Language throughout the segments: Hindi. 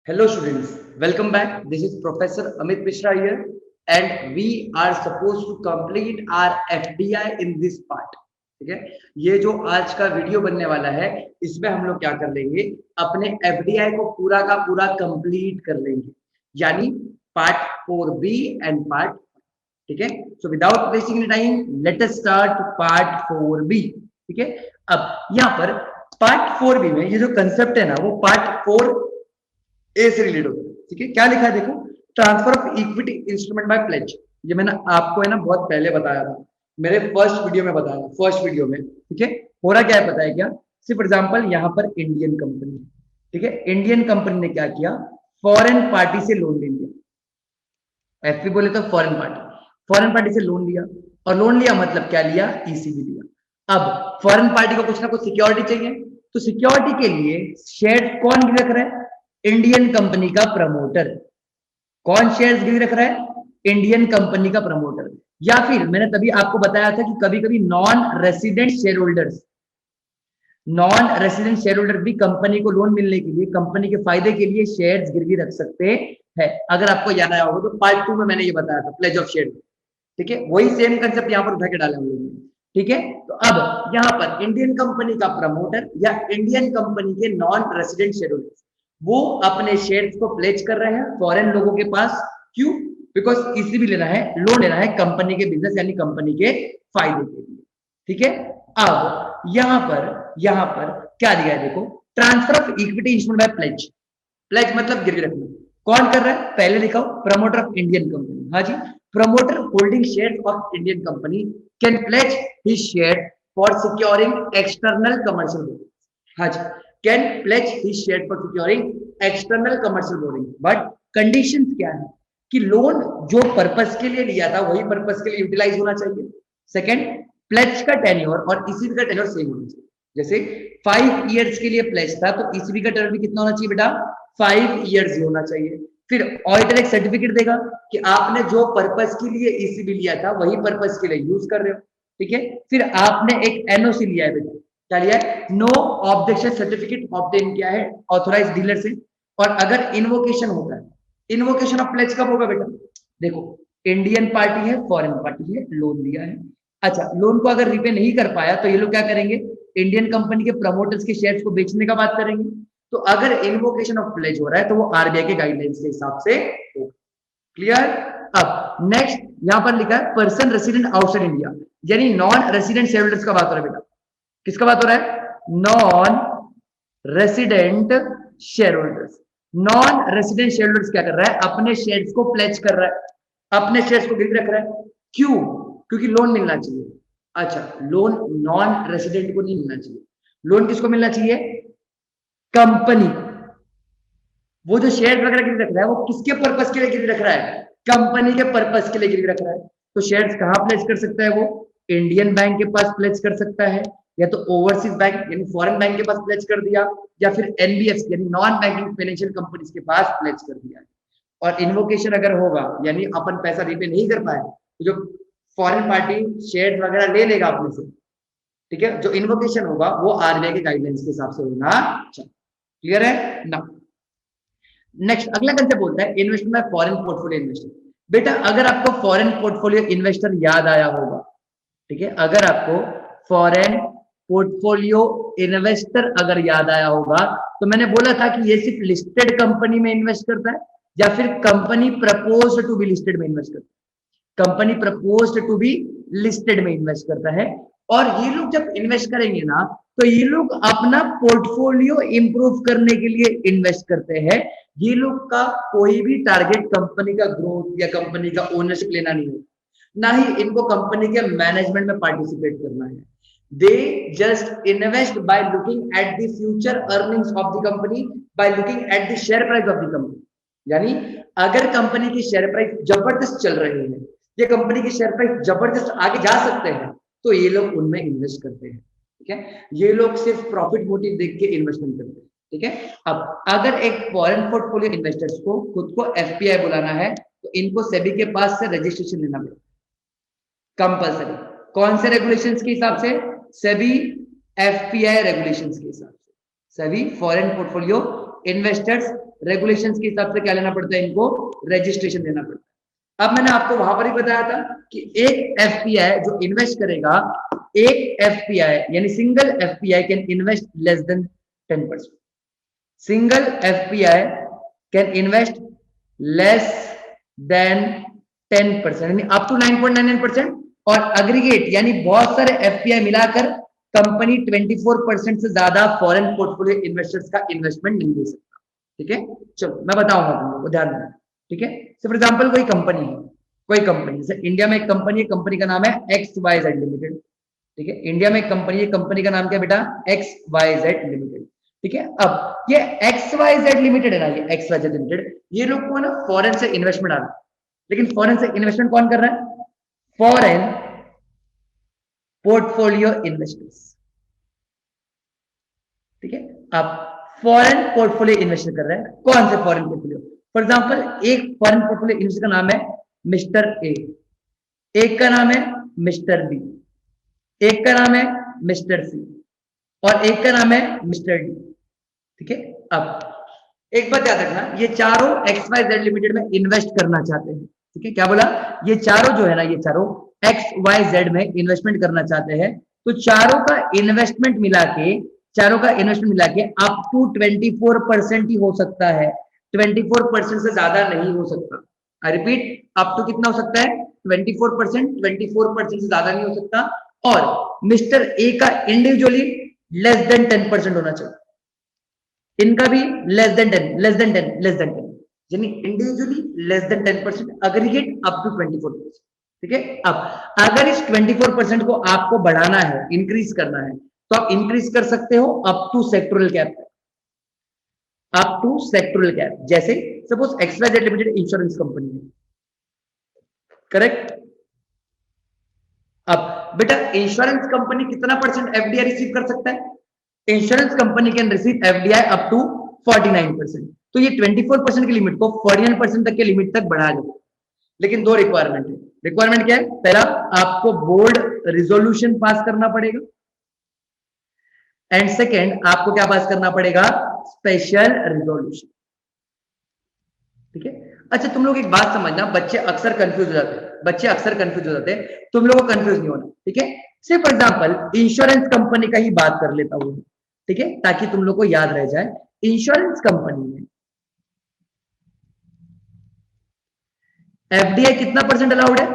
Hello students, welcome back. This is Professor Amit Mishra here and we are supposed to complete our FDI in this part. ठीक है, ये जो आज का वीडियो बनने वाला है इसमें हम लोग क्या कर लेंगे, अपने FDI को पूरा का पूरा कंप्लीट कर लेंगे, यानी पार्ट 4B एंड पार्ट, ठीक है। So without wasting any time let us start part 4B। ठीक है, अब यहाँ पर पार्ट 4B में ये जो कंसेप्ट है ना वो पार्ट 4A से रिलेटेड होता है। ठीक है, क्या लिखा है देखो, transfer of equity instrument by pledge. ये मैंने आपको है ना बहुत पहले बताया था, मेरे फर्स्ट वीडियो में बताया, फर्स्ट वीडियो में। ठीक है, हो रहा क्या है पता है क्या, सिर्फ एग्जांपल यहाँ पर इंडियन कंपनी, ठीक है, इंडियन कंपनी ने क्या किया, फॉरेन पार्टी से लोन ले लिया। एफपी बोले तो फॉरेन पार्टी, फॉरेन पार्टी से लोन लिया, और लोन लिया मतलब क्या लिया, ईसीबी लिया। अब फॉरेन पार्टी को कुछ ना कुछ सिक्योरिटी चाहिए, तो सिक्योरिटी के लिए शेयर कौन गिरवी रख रहा है, इंडियन कंपनी का प्रमोटर। कौन शेयर्स गिरवी रख रहा है, इंडियन कंपनी का प्रमोटर। या फिर मैंने तभी आपको बताया था कि कभी कभी non resident share holders, non resident share holder भी कंपनी को लोन मिलने के लिए, कंपनी के फायदे के लिए शेयर्स गिरवी रख सकते हैं। अगर आपको याद आया होगा तो पार्ट 2 में मैंने ये बताया था, प्लेज ऑफ शेयर। ठीक है, वही सेम कंसेप्ट यहाँ पर उठा के डाले हम लोगों ने। ठीक है, तो अब यहाँ पर इंडियन कंपनी का प्रमोटर या इंडियन कंपनी के नॉन रेसिडेंट शेयर होल्डर्स वो अपने शेयर्स को प्लेज कर रहे हैं फॉरेन लोगों के पास। क्यों? बिकॉज इसी भी लेना है, लोन लेना है कंपनी के बिजनेस यानी कंपनी के फायदे के लिए। ठीक है, अब यहां पर क्या दिया है देखो, transfer of equity instrument by pledge. Pledge मतलब गिरवी रखना। कौन कर रहा है, पहले लिखा हो, प्रमोटर ऑफ इंडियन कंपनी। हाँ जी, promoter holding share of Indian company can pledge his share for securing external commercial borrowing. हाँ जी, can pledge his share for securing external commercial borrowing, but conditions क्या है कि लोन जो पर्पस के लिए लिया था वही पर्पस के लिए यूटिलाइज होना चाहिए। सेकंड, प्लेज का टेन्योर और ईसीबी का टेन्योर सेम होना चाहिए। जैसे 5 इयर्स के लिए प्लेज था तो ईसीबी का टेन्योर भी कितना होना चाहिए बेटा, 5 इयर्स ही होना चाहिए। फिर ऑडिटर एक सर्टिफिकेट देगा कि आपने जो पर्पस के लिए ईसीबी लिया था वही पर्पस के लिए यूज कर रहे हो। ठीक है, फिर आपने एक एनओसी लिया है बेटा, क्या लिया है, नो ऑब्जेक्शन सर्टिफिकेट ऑब्टेन किया है ऑथोराइज डीलर से। और अगर इन्वोकेशन होता है, इन्वोकेशन ऑफ प्लेज कब होगा बेटा, देखो इंडियन पार्टी है, फॉरेन पार्टी है, लोन लिया है। अच्छा, लोन को अगर रिपे नहीं कर पाया तो ये लोग क्या करेंगे, इंडियन कंपनी के प्रमोटर्स के शेयर्स को बेचने का बात करेंगे। तो अगर इन्वोकेशन ऑफ प्लेज हो रहा है तो वो आरबीआई के गाइडलाइंस के हिसाब से होगा। क्लियर? अब नेक्स्ट यहां पर लिखा है पर्सन रेसिडेंट आउटसाइड इंडिया, यानी नॉन रेसिडेंट शेयर होल्डर्स का बात हो रहा है बेटा। किसका बात हो रहा है, non resident share holders. Non resident share holders क्या कर रहा है, अपने शेयर्स को प्लेज कर रहा है, अपने शेयर्स को गिरवी रख रहा है। क्यों? क्योंकि लोन मिलना चाहिए। अच्छा, लोन नॉन रेसिडेंट को नहीं मिलना चाहिए, लोन किसको मिलना चाहिए, कंपनी। वो जो शेयर वगैरह गिरवी रख रहा है वो किसके पर्पस के लिए गिरवी रख रहा है, कंपनी के पर्पस के लिए गिरवी रख रहा है। तो शेयर्स कहां प्लेज कर सकता है वो, इंडियन बैंक के पास प्लेज कर सकता है, या तो ओवरसीज बैंक यानी फॉरेन बैंक के पास प्लेज कर दिया, या फिर एनबीएफसी यानी नॉन बैंकिंग फाइनेंशियल कंपनीज के पास प्लेज कर दिया। और इन्वोकेशन अगर होगा यानी अपन पैसा रिपे नहीं कर पाए तो जो फॉरेन पार्टी शेयर वगैरह ले लेगा अपने से। ठीक है, जो इन्वोकेशन होगा वो आरबीआई के गाइडलाइंस के हिसाब से होना चाहिए। क्लियर है ना? नेक्स्ट अगला कंसेप्ट बोलता है investment by foreign portfolio investor. बेटा अगर आपको फॉरेन पोर्टफोलियो इन्वेस्टर याद आया होगा, ठीक है, अगर आपको फॉरेन पोर्टफोलियो इन्वेस्टर अगर याद आया होगा तो मैंने बोला था कि ये सिर्फ लिस्टेड कंपनी में इन्वेस्ट करता है या फिर company propose to be listed में इन्वेस्ट करता है, company propose to be listed में इन्वेस्ट करता है। और ये लोग जब इन्वेस्ट करेंगे ना तो ये लोग अपना पोर्टफोलियो इंप्रूव करने के लिए इन्वेस्ट करते हैं। ये लोग का कोई भी टारगेट कंपनी का ग्रोथ या कंपनी का ओनरशिप लेना नहीं है, ना ही इनको कंपनी के मैनेजमेंट में पार्टिसिपेट करना है। They just invest by looking at the future earnings of the company, by looking at the share price of the company. यानी अगर कंपनी की शेयर प्राइस जबरदस्त चल रही है, ये कंपनी की शेयर प्राइस जबरदस्त आगे जा सकते हैं, तो ये लोग उनमें इन्वेस्ट करते हैं। ठीक है, ये लोग सिर्फ प्रॉफिट मोटिव देख के इन्वेस्टमेंट करते हैं। ठीक है, अब अगर एक फॉरेन पोर्टफोलियो इन्वेस्टर्स को खुद को एफपीआई बुलाना है तो इनको सेबी के पास से रजिस्ट्रेशन लेना पड़ेगा कंपल्सरी। कौन से रेगुलेशंस के हिसाब से, सेबी एफपीआई रेगुलेशंस के हिसाब से। SEBI foreign portfolio investors regulations के हिसाब से क्या लेना पड़ता है, इनको रजिस्ट्रेशन देना पड़ता है। अब मैंने आपको वहां पर ही बताया था कि एक एफपीआई जो इन्वेस्ट करेगा, एक एफपीआई यानी single FPI can invest less than 10%। Single FPI can invest less than 10% यानी अप टू 9.99%, और अग्रीगेट यानी बहुत सारे एफपीआई मिलाकर कंपनी 24% से ज्यादा फॉरेन पोर्टफोलियो इन्वेस्टर्स का इन्वेस्टमेंट नहीं दे सकता। ठीक है, चलो मैं बताऊंगा तुम लोगों को, ध्यान देना। ठीक है, फॉर एग्जाम्पल कोई कंपनी है, कोई कंपनी जैसे इंडिया में एक कंपनी है, कंपनी का नाम है XYZ लिमिटेड। ठीक है, इंडिया में एक कंपनी है, कंपनी का नाम क्या बेटा, XYZ लिमिटेड। ठीक है, अब ये XYZ लिमिटेड है ना, ये XYZ लिमिटेड, ये लोग को ना फॉरेन से इन्वेस्टमेंट आ रहा है, लेकिन फॉरेन से इन्वेस्टमेंट कौन कर रहा है, फॉरेन पोर्टफोलियो इन्वेस्टर्स। ठीक है, अब फॉरेन पोर्टफोलियो इन्वेस्टर कर रहे हैं, कौन से फॉरेन पोर्टफोलियो, फॉर एग्जांपल एक फॉरेन पोर्टफोलियो इन्वेस्टर का नाम है मिस्टर ए, एक का नाम है मिस्टर बी, एक का नाम है मिस्टर सी, और एक का नाम है मिस्टर डी। ठीक है, अब एक बात याद रखना, ये चारों XYZ लिमिटेड में इन्वेस्ट करना चाहते हैं। ठीक है, क्या बोला, ये चारों जो है ना, ये चारों XYZ में इन्वेस्टमेंट करना चाहते हैं, तो चारों का इन्वेस्टमेंट मिला के, चारों का इन्वेस्टमेंट मिला के अप टू 24% ही हो सकता है, 24% से ज्यादा नहीं हो सकता। आई रिपीट, अप टू कितना हो सकता है, 24%, 24% से ज्यादा नहीं हो सकता। और मिस्टर ए का इंडिविजुअली लेस देन 10% होना चाहिए, इनका भी less than 10, less than 10, less than 10, यानी individually less than 10%, aggregate up to 24%। ठीक है, अब अगर इस 24% को आपको बढ़ाना है, इंक्रीज करना है, तो आप इंक्रीज कर सकते हो up to sectoral cap, up to sectoral cap. जैसे suppose XYZ limited insurance company है, करेक्ट। अब बेटा इंश्योरेंस कंपनी कितना परसेंट एफडीआई रिसीव कर सकता है, insurance company can receive FDI up to 49%। तो ये 24% की लिमिट को 49% तक के लिमिट तक बढ़ा देगा, लेकिन दो रिक्वायरमेंट है। रिक्वायरमेंट क्या है, पहला आपको बोर्ड रिजोल्यूशन पास करना पड़ेगा, एंड सेकेंड आपको क्या पास करना पड़ेगा, स्पेशल रिजोल्यूशन। ठीक है, अच्छा तुम लोग एक बात समझना, बच्चे अक्सर कंफ्यूज हो जाते हैं, बच्चे अक्सर कंफ्यूज हो जाते हैं, तुम लोगों को कंफ्यूज नहीं होना। ठीक है, सिर्फ फॉर एग्जांपल इंश्योरेंस कंपनी का ही बात कर लेता हूं, ठीक है, ताकि तुम लोग को याद रह जाए। इंश्योरेंस कंपनी में एफडीआई कितना परसेंट अलाउड है,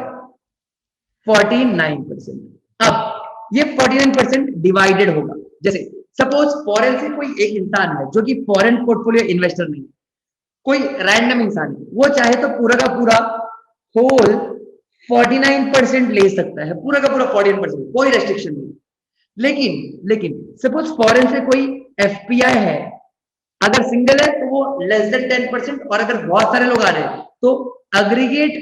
49%। अब ये 49% डिवाइडेड होगा, जैसे सपोज फॉरेन से कोई एक इंसान है जो कि फॉरेन पोर्टफोलियो इन्वेस्टर नहीं, कोई रैंडम इंसान है, वो चाहे तो पूरा का पूरा होल 49% ले सकता है, पूरा का पूरा 49%, कोई रेस्ट्रिक्शन नहीं। लेकिन सपोज फॉरेन से कोई एफपीआई है, अगर सिंगल है तो वो लेस देन 10%, और अगर बहुत सारे लोग आ रहे हैं तो अग्रीगेट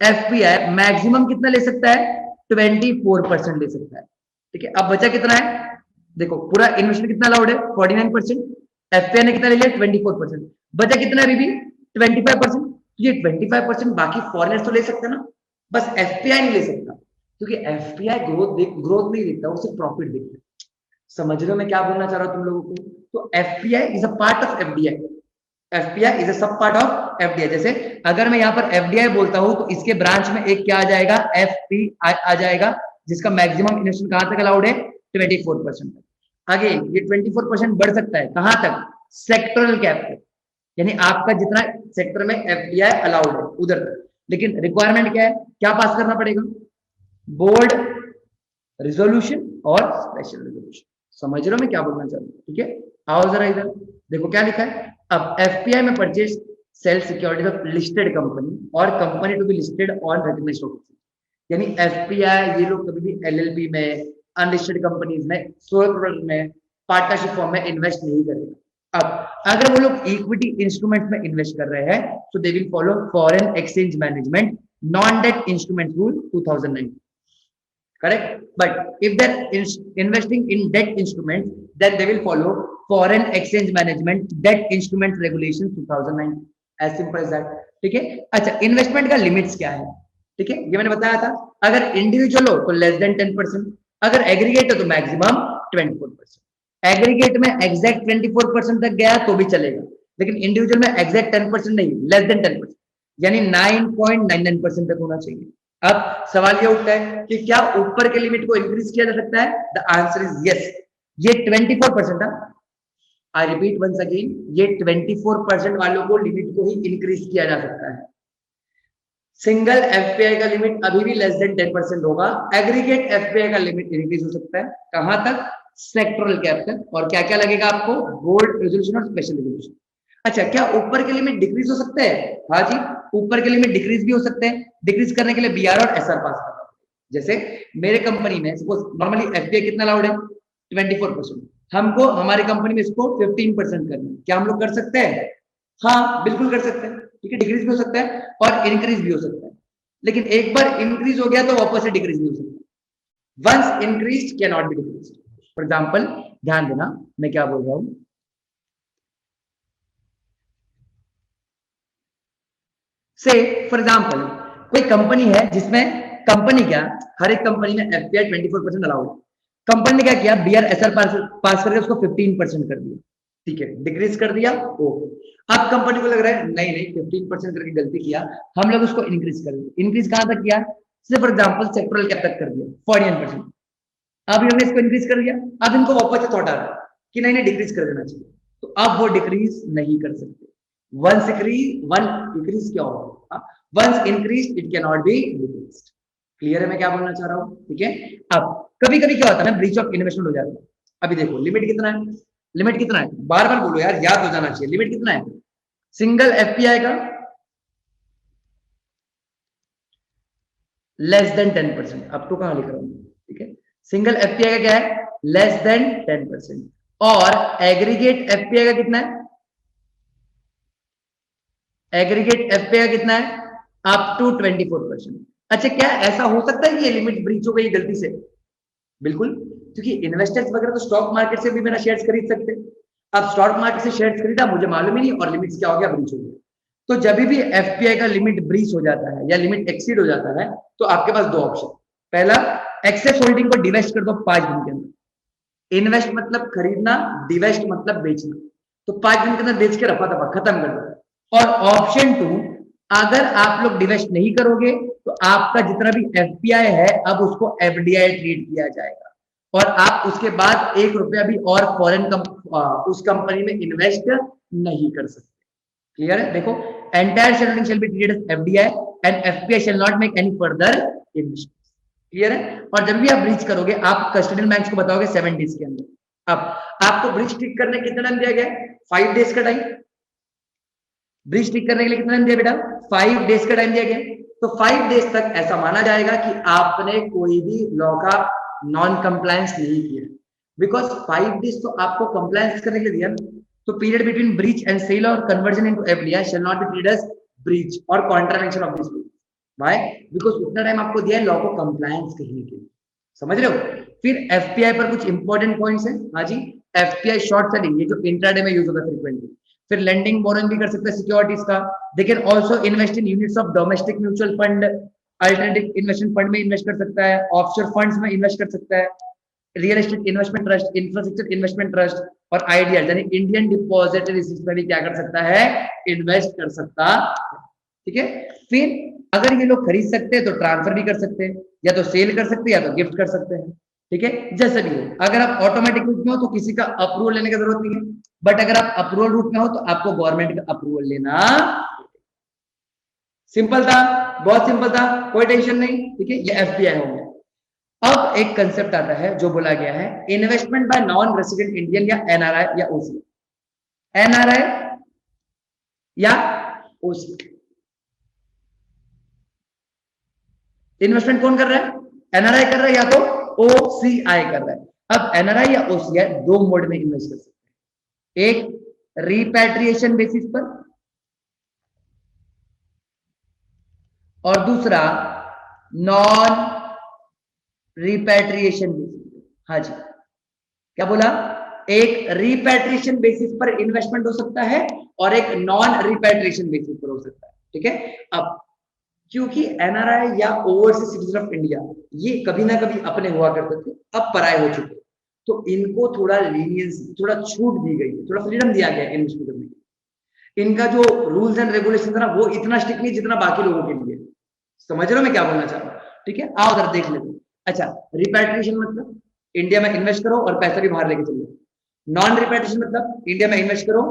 एफपीआई मैक्सिमम कितना ले सकता है, 24% ले सकता है। ठीक है, अब बचा कितना है, देखो पूरा इन्वेस्टमेंट कितना अलाउड है, 49%, एफपीआई ने कितना ले लिया, 24%, बचा कितना है अभी, 25%। ये 25% बाकी फॉरेनर्स तो ले सकते हैं ना, बस एफपीआई नहीं ले सकता, क्योंकि एफपीआई ग्रोथ नहीं देखता, वो सिर्फ प्रॉफिट देखता है। समझ रहे हो मैं क्या बोलना चाह रहा हूं तुम लोगों को, तो FPI is a part of FDI, FPI is a सब पार्ट ऑफ एफडीआई। जैसे अगर मैं यहाँ पर एफडीआई बोलता हूं तो इसके ब्रांच में एक क्या आ जाएगा, एफपीआई आ जाएगा, जिसका मैक्सिमम इन्वेस्टमेंट कहां तक अलाउड है, 24% तक। आगे ये 24% बढ़ सकता है कहां तक, सेक्टरल कैप तक, यानी आपका जितना सेक्टर में एफडीआई अलाउड है उधर तक। लेकिन रिक्वायरमेंट क्या है, क्या पास करना पड़ेगा, बोर्ड रिजोल्यूशन और स्पेशल रिजोल्यूशन। समझ रहे हो मैं क्या बोलना चाहता हूँ, ठीक है। आओ जरा इधर देखो क्या लिखा है, अब एफपीआई में purchase sale securities of listed company और company to be listed on recognised stock exchange, यानी एफपीआई ये लोग कभी भी एलएलपी में, अनलिस्टेड कंपनीज में, सोल प्रोडक्ट में, पार्टनरशिप फॉर्म में इन्वेस्ट नहीं करेगा। अब अगर वो लोग इक्विटी इंस्ट्रूमेंट में इन्वेस्ट कर रहे हैं तो they will follow foreign exchange management non debt instrument rule 2009, correct, but if they're investing in debt instruments then they will follow foreign exchange management debt instrument regulations 2009, as simple as that। ठीक है, अच्छा इन्वेस्टमेंट का लिमिट्स क्या है, ठीक है, ये मैंने बताया था, अगर इंडिविजुअल हो तो लेस देन 10%, अगर एग्रीगेट हो तो मैक्सिमम 24%। एग्रीगेट में एग्जैक्ट 24% तक गया तो भी चलेगा, लेकिन इंडिविजुअल में एग्जैक्ट 10% नहीं, लेस देन 10%, यानी 9.99% तक होना चाहिए। अब सवाल ये उठता है कि क्या ऊपर के लिमिट को इंक्रीज किया जा सकता है? The answer is yes. ये 24% था, आई रिपीट वंस अगेन, ये 24% वालों को लिमिट को ही इंक्रीज किया जा सकता है। सिंगल एफपीआई का लिमिट अभी भी लेस देन 10% होगा। एग्रीगेट एफपीआई का लिमिट इंक्रीज हो सकता है, कहां तक? सेक्टोरल कैप तक। और क्या क्या लगेगा आपको? बोल्ड रेजोल्यूशन और स्पेशल रेजोल्यूशन। अच्छा, क्या ऊपर के लिमिट डिक्रीज हो सकते हैं? हाँ जी, ऊपर के लिमिट डिक्रीज भी हो सकते हैं। डिक्रीज करने के लिए बीआर और एसआर पास करना। जैसे मेरे कंपनी में सपोज नॉर्मली एफपीआई कितना अलाउड है? 24%। हमको हमारी कंपनी में इसको 15% करना है, क्या हम लोग कर सकते हैं? हाँ बिल्कुल कर सकते हैं। ठीक है, डिक्रीज भी हो सकता है और इंक्रीज भी हो सकता है, लेकिन एक बार इंक्रीज हो गया तो वापस से डिक्रीज नहीं हो सकता। Once increased can not be decreased. For example, ध्यान देना मैं क्या बोल रहा हूं। से फॉर एग्जांपल, कोई कंपनी है जिसमें कंपनी क्या, हर एक कंपनी में एफपीआई 24% अलाउड है। कंपनी ने क्या किया? बीआर एसआर पास करके उसको 15% कर दिया। ठीक है, डिक्रीज कर दिया। ओके, अब कंपनी को लग रहा है नहीं नहीं 15% करके गलती किया, हम लोग उसको इंक्रीज कर दिया। इंक्रीज कहां तक किया? फॉर एग्जाम्पल सेक्टोरल कैप तक कर दिया 49%। अब हमने इसको इंक्रीज कर दिया। अब इनको वापस से थॉट आ रहा है कि नहीं नहीं डिक्रीज कर देना चाहिए, तो अब वो डिक्रीज नहीं कर सकते। वंस इंक्रीज, वन डिक्रीज क्या होगा? Once increase it can not be decreased. Clear है मैं क्या बोलना चाह रहा हूं? ठीक है। अब कभी कभी क्या होता है ना, ब्रीच ऑफ इन्वेस्टमेंट हो जाता है। अभी देखो लिमिट कितना है, लिमिट कितना है, बार बार बोलो यार, याद हो जाना चाहिए। लिमिट कितना है सिंगल एफपीआई का? Less than 10%। अब तो कहां लिख रहा हूं? ठीक है, सिंगल एफपीआई का क्या है? Less than 10%। और एग्रीगेट एफपीआई का कितना है? एग्रीगेट एफपीआई का कितना है? Up to 24%। अच्छा, क्या ऐसा हो सकता है कि ये लिमिट ब्रीच हो गई गलती से? बिल्कुल, क्योंकि इन्वेस्टर्स वगैरह तो स्टॉक मार्केट से भी मेरा शेयर्स खरीद सकते हैं। अब स्टॉक मार्केट से शेयर्स खरीदा, मुझे मालूम ही नहीं, और लिमिट क्या हो गया? ब्रीच हो गया। तो जब भी एफपीआई का लिमिट ब्रीच हो जाता है या लिमिट एक्सीड हो जाता है, तो आपके पास दो ऑप्शन। पहला, एक्सेस होल्डिंग को डिवेस्ट कर दो 5 दिन के अंदर। इन्वेस्ट मतलब खरीदना, डिवेस्ट मतलब बेचना। तो 5 दिन के अंदर बेच के रफा दफा खत्म कर दो। और ऑप्शन टू, अगर आप लोग डिवेस्ट नहीं करोगे तो आपका जितना भी एफपीआई है अब उसको एफडीआई ट्रीट किया जाएगा, और आप उसके बाद 1 रुपया भी और फॉरेन उस कंपनी में इन्वेस्ट नहीं कर सकते। क्लियर है? देखो, entire shareholding shall be treated as FDI and FPI shall not make any further investment. Clear है? और जब भी आप ब्रीच करोगे, आप कस्टोडियन बैंक को बताओगे 7 डेज के अंदर। अब आपको ब्रीच ठीक करने कितना टाइम दिया गया? 5 डेज का टाइम। ब्रीच ठीक करने के लिए कितना टाइम दिया बेटा? 5 डेज का टाइम दिया गया। तो 5 डेज तक ऐसा माना जाएगा कि आपने कोई भी लॉ का नॉन कंप्लायंस नहीं किया, बिकॉज 5 डेज तो आपको कंप्लायंस करने के लिए दिया। तो period between breach and sale और conversion into FDI shall not be treated as breach और contravention of this. Why? Because उतना टाइम आपको दिया है लॉ को कंप्लायंस करने के लिए। समझ रहे हो? फिर एफपीआई पर कुछ इंपॉर्टेंट पॉइंट्स हैं। हाँ जी, एफपीआई शॉर्ट सेलिंग, ये जो इंट्राडे में यूज होता है फ्रीक्वेंटली। फिर लेंडिंग बोरोइंग भी कर सकते हैं सिक्योरिटीज का। They can also invest in units of domestic mutual fund, alternative investment fund में इन्वेस्ट कर सकता है, ऑफशोर फंड्स में इन्वेस्ट कर सकता है, real estate investment trust, infrastructure investment trust और आईडीआर यानी इंडियन डिपॉजिटरी सिस्टम में भी क्या कर सकता है? इन्वेस्ट कर सकता। ठीक है। फिर अगर ये लोग खरीद सकते हैं तो ट्रांसफर भी कर सकते हैं, या तो सेल कर सकते हैं या तो गिफ्ट कर सकते हैं। ठीक है, जैसे भी हो। अगर आप ऑटोमेटिक रूट में हो तो किसी का अप्रूवल लेने की जरूरत नहीं है, बट अगर आप अप्रूवल रूट में हो तो आपको गवर्नमेंट का अप्रूवल लेना। सिंपल था, बहुत सिंपल था, कोई टेंशन नहीं। ठीक है, ये एफपीआई हो गया। अब एक कंसेप्ट आता है जो बोला गया है investment by non resident Indian या एनआरआई या ओसी। एनआरआई या ओसी, इन्वेस्टमेंट कौन कर रहा है? एनआरआई कर रहा है या तो ओसीआई कर रहा है। अब एनआरआई या ओसीआई दो मोड में इन्वेस्ट कर सकते हैं, एक रिपैट्रिएशन बेसिस पर और दूसरा नॉन रिपैट्रिएशन बेसिस पर। हाँ जी, क्या बोला? एक रिपैट्रिएशन बेसिस पर इन्वेस्टमेंट हो सकता है और एक नॉन रिपैट्रिएशन बेसिस पर हो सकता है। ठीक है। अब क्योंकि एनआरआई या ओवरसीज सिटीजन ऑफ इंडिया ये कभी ना कभी अपने हुआ करते थे, अब पराये हो चुके, तो इनको थोड़ा लीनियंस, थोड़ा छूट दी गई है, थोड़ा फ्रीडम दिया गया है इन्वेस्टमेंट करने के। इनका जो रूल्स एंड रेगुलेशन है ना वो इतना स्ट्रिक्ट नहीं जितना बाकी लोगों के लिए। समझ रहे हो मैं क्या बोलना चाह रहा हूँ? ठीक है, आओ उधर देख लेते हैं। अच्छा, रिपैट्रिएशन मतलब इंडिया में इन्वेस्ट करो और पैसा भी बाहर लेके चले जाओ। नॉन रिपैट्रिएशन मतलब इंडिया में इन्वेस्ट करो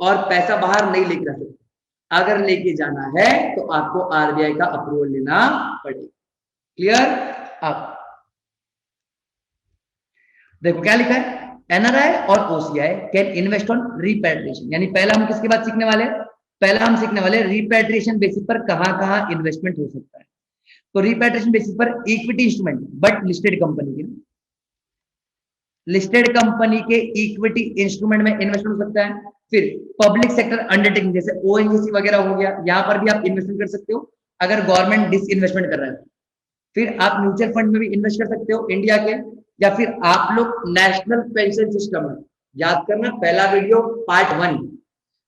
और पैसा बाहर नहीं लेके जा सकते। अगर लेके जाना है तो आपको आरबीआई का अप्रूवल लेना पड़ेगा। क्लियर? अब देखो क्या लिखा है, एनआरआई और OCI can invest on repatriation. यानी पहला हम किसके बाद सीखने वाले, पहला हम सीखने वाले रिपैट्रिएशन बेसिस पर कहां कहां इन्वेस्टमेंट हो सकता है। तो रिपैट्रिएशन बेसिस पर equity instrument but listed company के, लिस्टेड कंपनी के इक्विटी इंस्ट्रूमेंट में इन्वेस्टमेंट हो सकता है। फिर पब्लिक सेक्टर अंडरटेकिंग जैसे ओएनजीसी वगैरह हो गया, यहां पर भी आप इन्वेस्टमेंट कर सकते हो अगर गवर्नमेंट डिसइन्वेस्टमेंट कर रहा है। फिर आप म्यूचुअल फंड में भी इन्वेस्ट कर सकते हो इंडिया के, या फिर आप लोग नेशनल पेंशन सिस्टम में, याद करना पहला वीडियो पार्ट 1,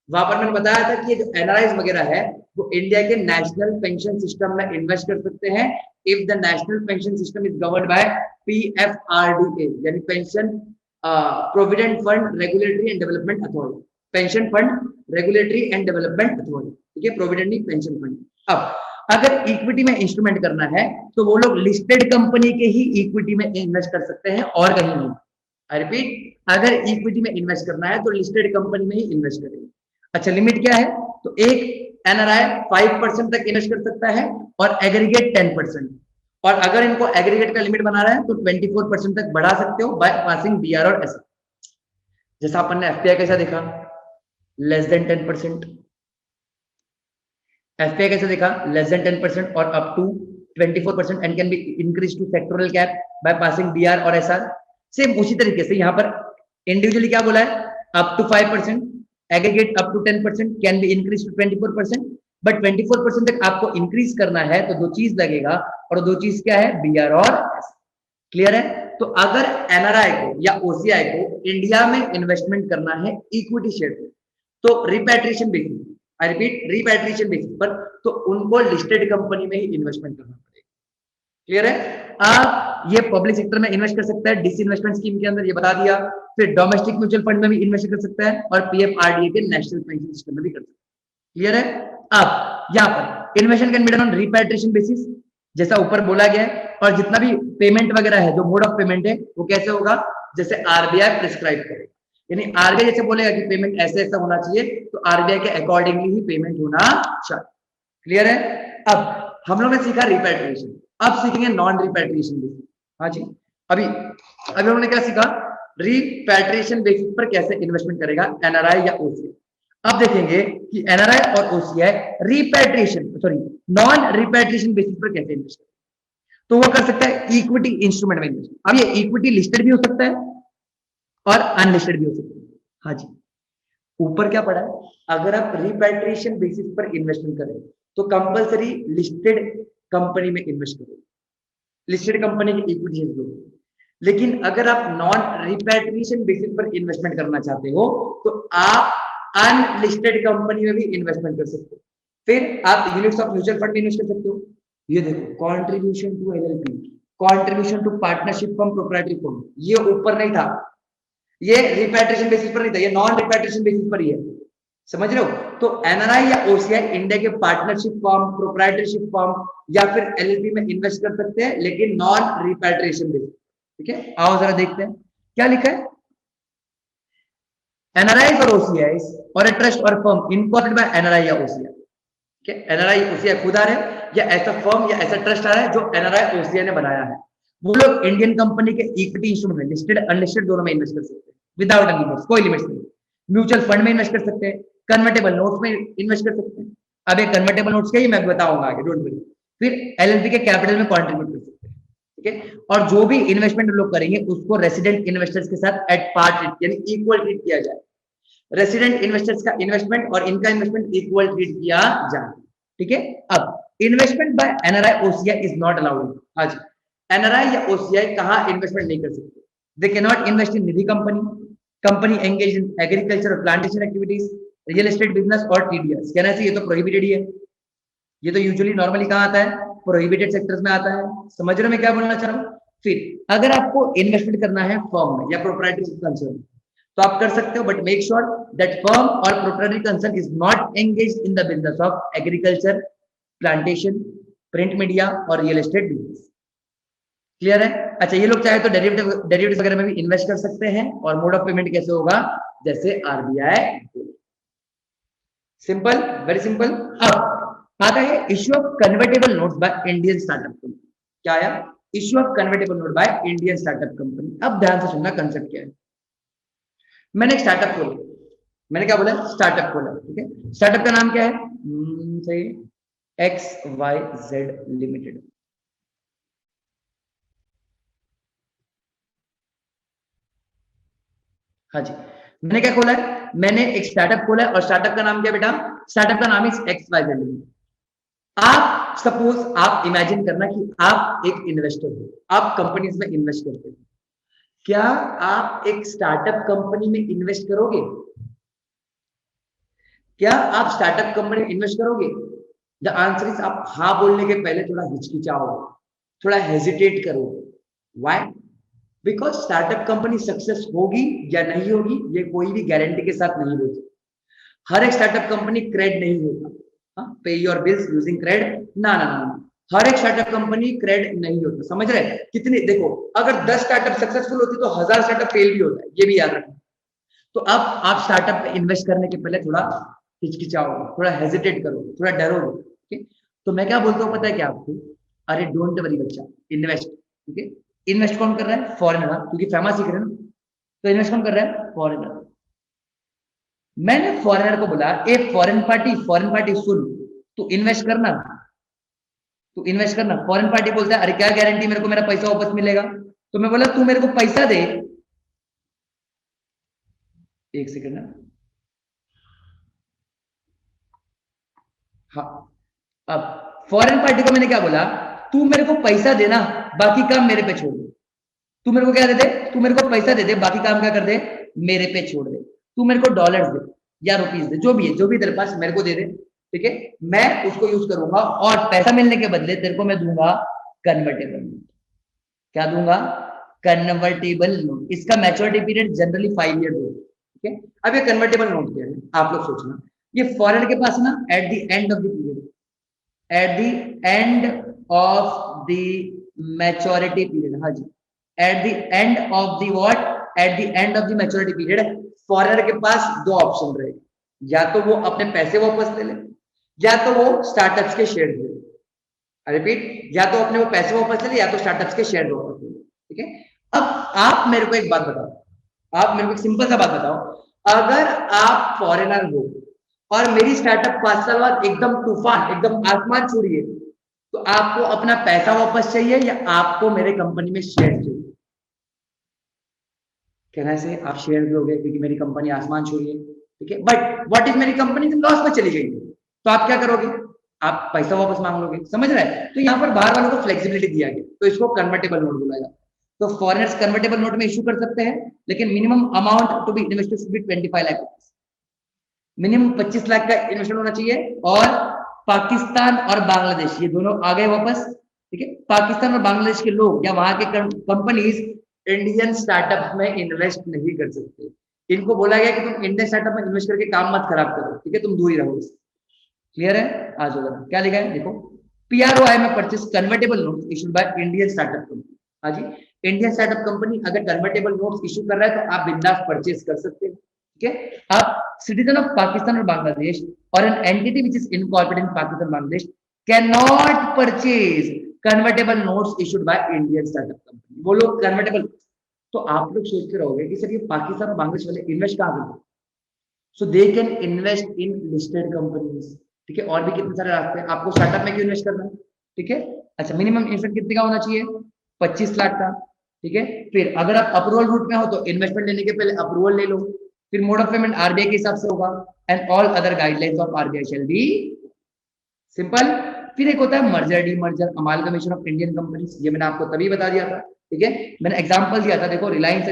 वहां पर मैंने बताया था कि ये जो एनआरआईज वगैरह है वो इंडिया के नेशनल पेंशन सिस्टम में इन्वेस्ट कर सकते हैं if the national pension system is governed by PFRDA, यानी pension provident fund regulatory and development authority, pension fund regulatory and development authority. ठीक है, प्रोविडेंट नहीं, पेंशन फंड। अब अगर इक्विटी में इंस्ट्रूमेंट करना है तो वो लोग लिस्टेड कंपनी के ही इक्विटी में इन्वेस्ट कर सकते हैं और कहीं नहीं। आई रिपीट, अगर इक्विटी में इन्वेस्ट करना है तो लिस्टेड कंपनी में ही इन्वेस्ट करेंगे। अच्छा, लिमिट क्या है, तो एक एनआरआई 5% तक इन्वेस्ट कर सकता है और एग्रीगेट 10%। और अगर इनको एग्रीगेट का लिमिट बना रहा है तो 24% तक बढ़ा सकते हो बाय पासिंग बीआर और एस। जैसा अपन ने एफपीआई कैसा देखा, लेस देन 10%, एफपीआई कैसे देखा, लेस देन 10% और up to 24% and can be increase to sectoral cap by passing BR और एसआर। सेम उसी तरीके से यहाँ पर इंडिविजुअली क्या बोला है, up to 5%, aggregate up to 10%, can be increase to 24%, but 24% तक आपको इंक्रीज करना है तो दो चीज लगेगा, और दो चीज क्या है, बीआर और एसआर। क्लियर है? तो अगर एनआरआई को या ओसीआई को इंडिया में इन्वेस्टमेंट करना है इक्विटी शेयर में, तो repatriation basis, I repeat repatriation basis पर, तो उनको लिस्टेड कंपनी में ही इन्वेस्टमेंट करना पड़ेगा। क्लियर है? आप ये पब्लिक सेक्टर में इन्वेस्ट कर सकता है डिसइन्वेस्टमेंट स्कीम के अंदर, ये बता दिया। फिर डोमेस्टिक म्यूचुअल फंड में भी इन्वेस्ट कर सकता है और पीएफआरडीए के नेशनल पेंशन सिस्टम में भी कर सकता है। क्लियर है? अब यहाँ पर investment can be done on repatriation basis, जैसा ऊपर बोला गया है, और जितना भी पेमेंट वगैरह है, जो मोड ऑफ पेमेंट है वो कैसे होगा, जैसे आरबीआई प्रिस्क्राइब करेगा। यानी आरबीआई जैसे बोलेगा कि पेमेंट ऐसे ऐसा होना चाहिए तो आरबीआई के अकॉर्डिंगली ही पेमेंट होना चाहिए। क्लियर है? अब हम लोग ने सीखा रिपैट्रिएशन, अब सीखेंगे नॉन रिपैट्रिएशन बेसिस। हाँ जी, अभी हम लोगों ने क्या सीखा, रिपैट्रिएशन बेसिस पर कैसे इन्वेस्टमेंट करेगा एनआरआई या ओसीआई। अब देखेंगे कि एनआरआई और OCI repatriation sorry non repatriation basis पर कैसे इन्वेस्ट करेगा। तो वो कर सकता है इक्विटी इंस्ट्रूमेंट में इन्वेस्ट। अब ये इक्विटी लिस्टेड भी हो सकता है और अनलिस्टेड भी हो सकता है। हाँ जी, ऊपर क्या पड़ा है, अगर आप रिपैट्रिएशन बेसिस पर इन्वेस्टमेंट करें तो कंपलसरी लिस्टेड कंपनी में इन्वेस्ट करो, लिस्टेड कंपनी की इक्विटी लो। लेकिन अगर आप नॉन रिपैट्रिएशन बेसिस पर इन्वेस्टमेंट करना चाहते हो तो आप अनलिस्टेड कंपनी में भी इन्वेस्टमेंट कर सकते हो। फिर आप यूनिट्स ऑफ म्यूचुअल फंड में इन्वेस्ट कर सकते हो। ये देखो, contribution to LLP, contribution to partnership firm, proprietary firm, ये ऊपर नहीं था, ये रिपैट्रिएशन बेसिस पर नहीं था, ये नॉन रिपैट्रिएशन बेसिस पर ही है। समझ रहे हो? तो एनआरआई या ओसीआई इंडिया के पार्टनरशिप फर्म, प्रोप्राइटरशिप फर्म या फिर एलएलपी में इन्वेस्ट कर सकते हैं, लेकिन नॉन रिपैट्रिएशन बेसिस। ठीक है, आओ जरा देखते हैं क्या लिखा है। एनआरआई और ओसीआई और ए ट्रस्ट और फर्म इनकॉर्पोरेटेड बाय एनआरआई या ओसीआई। ठीक है, एनआरआई ओसीआई खुद आ रहे हैं या ऐसा फर्म या ऐसा ट्रस्ट आ रहा है जो एनआरआई ओसीआई ने बनाया है, वो लोग इंडियन कंपनी के इक्विटी इंस्ट्रूमेंट में लिस्टेड अनलिस्टेड दोनों में इन्वेस्ट कर सकते हैं विदाउट एनी लिमिट्स, कोई लिमिट्स नहीं। म्यूचुअल फंड में इन्वेस्ट कर सकते हैं, कन्वर्टेबल नोट्स में इन्वेस्ट कर सकते हैं। अब ये कन्वर्टेबल नोट्स क्या है मैं बताऊंगा आगे, डोंट वरी। फिर एलएलपी के कैपिटल में कंट्रीब्यूट कर सकते हैं। ठीक है, और जो भी इन्वेस्टमेंट लोग करेंगे उसको रेसिडेंट इन्वेस्टर्स के साथ एट पार्ट ट्रीट यानी इक्वल ट्रीट किया जाए। रेसिडेंट इन्वेस्टर्स का इन्वेस्टमेंट और इनका इन्वेस्टमेंट इक्वल ट्रीट किया जाए। ठीक है, अब investment by NRI OCI is not allowed. आज एनआरआई या ओसीआई कहां इन्वेस्टमेंट नहीं कर सकते, they can not invest in Nidhi company, company engage in agriculture और plantation activities, real estate business और टीडीएस। कहना चाहिए ये तो प्रोहिबिटेड ही है, ये तो यूजुअली नॉर्मली कहां आता है, प्रोहिबिटेड सेक्टर्स में आता है। समझ रहे हो मैं क्या बोलना चाह रहा हूं? फिर अगर आपको इन्वेस्टमेंट करना है फर्म में या प्रोप्राइटरी कंसर्न, तो आप कर सकते हो, but make sure that firm और proprietary concern is not engage in the business of agriculture, plantation, print media और रियल एस्टेट बिजनेस। क्लियर है? अच्छा, ये लोग चाहे तो डेरिवेटिव वगैरह में भी इन्वेस्ट कर सकते हैं। और मोड ऑफ पेमेंट कैसे होगा? जैसे आरबीआई। Simple, very simple. अब आता है issue of convertible notes by Indian startup company. क्या आया? Issue of convertible note by Indian startup company. अब ध्यान से सुनना, कंसेप्ट क्या है। मैंने एक स्टार्टअप खोला, मैंने क्या बोला? स्टार्टअप खोला, ठीक है। स्टार्टअप का नाम क्या है? सही, XYZ लिमिटेड। हाँ जी, मैंने क्या खोला है? मैंने एक स्टार्टअप खोला है, और स्टार्टअप का नाम क्या बेटा? स्टार्टअप का नाम इज XYZ लिमिटेड। आप सपोज, आप इमेजिन करना कि आप एक इन्वेस्टर हो, आप कंपनीज में इन्वेस्ट करते हो। क्या आप एक स्टार्टअप कंपनी में इन्वेस्ट करोगे? क्या आप स्टार्टअप कंपनी में इन्वेस्ट करोगे? द आंसर इज, आप हाँ बोलने के पहले थोड़ा हिचकिचाओगे, थोड़ा हेजिटेट करोगे। Why? Because startup company success होगी या नहीं होगी, ये कोई भी गारंटी के साथ नहीं होती। हर एक स्टार्टअप कंपनी क्रेड नहीं होगा, पे योर बिल्स यूजिंग क्रेड, ना ना ना, हर एक स्टार्टअप कंपनी क्रेड नहीं होता। समझ रहे? कितनी, देखो, अगर 10 स्टार्टअप सक्सेसफुल होती तो 1000 स्टार्टअप फेल भी होता है, ये भी याद रखना। तो अब आप स्टार्टअप में इन्वेस्ट करने के पहले थोड़ा हिचकिचाओगे, थोड़ा हेजिटेट करोगे, थोड़ा डरोगे, ठीक है। तो मैं क्या बोलता हूँ पता है क्या आपको? अरे डोंट वरी बच्चा, इन्वेस्ट, ठीक है। इन्वेस्ट कौन कर रहा है? फॉरेनर, क्योंकि फेमस सीख रहे हैं ना, तो इन्वेस्ट कौन कर रहा है? फॉरेनर। मैंने फॉरेनर को बोला, ए फॉरेन पार्टी सुन, तू इन्वेस्ट करना, तू इन्वेस्ट करना। फॉरेन पार्टी बोलता है, अरे क्या गारंटी मेरे को मेरा पैसा वापस मिलेगा? तो मैं बोला, तू मेरे को पैसा दे, एक सेकंड ना, हाँ। अब फॉरेन पार्टी को मैंने क्या बोला? तू मेरे को पैसा देना, बाकी काम मेरे पे छोड़ दे। तू मेरे को क्या दे दे? तू मेरे को पैसा दे दे, बाकी काम क्या कर दे? मेरे पे छोड़ दे। तू मेरे को डॉलर्स दे या रुपीज दे, जो भी है, जो भी तेरे पास, मेरे को दे दे, ठीक है। मैं उसको यूज करूंगा, और पैसा मिलने के बदले तेरे को मैं दूंगा कन्वर्टेबल नोट। क्या दूंगा? Convertible note. इसका मैच्योरिटी पीरियड जनरली 5 ईयर होता है, ठीक है। अब ये कन्वर्टेबल नोट क्या है, आप लोग सोचना। ये फॉरेन के पास ना, at the end of the period, at the end of the maturity period, हाँ जी, at the end of the what, at the end of the maturity period, foreigner के पास दो ऑप्शन रहेगा। या तो वो अपने पैसे वापस ले ले, या तो वो स्टार्टअप्स के शेयर ले ले। रिपीट, या तो अपने वो पैसे वापस ले ले, या तो स्टार्टअप्स के शेयर वापस ले ले, ठीक है। अब आप मेरे को एक बात बताओ, आप मेरे को एक सिंपल सा बात बताओ, अगर आप फॉरेनर हो और मेरी स्टार्टअप 5 साल बाद एकदम तूफान, एकदम आसमान छू रही है, तो आपको अपना पैसा वापस चाहिए या आपको मेरे कंपनी में शेयर चाहिए? कहना से आप शेयर दोगे क्योंकि मेरी कंपनी आसमान छू रही है, ठीक है। बट व्हाट इज, मेरी कंपनी तो लॉस में चली गई, तो आप क्या करोगे? आप पैसा वापस मांग लोगे। समझ रहे हैं? तो यहाँ पर बाहर वालों को फ्लेक्सिबिलिटी दिया गया, तो इसको कन्वर्टेबल नोट बोला जाता है। तो फॉरेनर्स कन्वर्टेबल नोट में इशू कर सकते हैं, लेकिन minimum amount to be invested should be 25 lakh, minimum 25 lakh का इन्वेस्टमेंट होना चाहिए। और पाकिस्तान और बांग्लादेश, ये दोनों आ गए वापस, ठीक है। पाकिस्तान और बांग्लादेश के लोग या वहां के कंपनीज इंडियन स्टार्टअप में इन्वेस्ट नहीं कर सकते। इनको बोला गया कि तुम इंडियन स्टार्टअप में इन्वेस्ट करके काम मत खराब करो, ठीक है, तुम दूर ही रहो। क्लियर है? आज होगा क्या लिखा है, देखो, PROI में purchase convertible notes issued by Indian startup company. हाँ जी, इंडियन स्टार्टअप कंपनी अगर कन्वर्टेबल नोट्स इशू कर रहा है तो आप बिंदास परचेस कर सकते हैं, ठीक है। आप सिटीजन ऑफ पाकिस्तान और बांग्लादेश और an entity which is incorporated in Pakistan Bangladesh can not purchase convertible notes issued by Indian startup company. वो लोग कन्वर्टेबल, तो आप लोग सोचते रहोगे कि सर ये पाकिस्तान और बांग्लादेश वाले इन्वेस्ट कहाँ करते हैं? So they can invest in listed companies, ठीक है। और भी कितने सारे रास्ते हैं, आपको स्टार्टअप में क्यों इन्वेस्ट करना है, ठीक है। अच्छा, मिनिमम इन्वेस्टमेंट कितने का होना चाहिए? 25 लाख का, ठीक है। फिर अगर आप अप्रूवल रूट में हो तो इन्वेस्टमेंट लेने के पहले अप्रूवल ले लो। फिर मोड ऑफ पेमेंट आरबीआई के हिसाब से होगा, and all other guidelines of RBI shall be simple. फिर एक होता है merger D merger amalgamation of Indian companies, ये मैंने आपको तभी बता दिया था, ठीक है। मैंने एग्जांपल दिया था, देखो, रिलायंस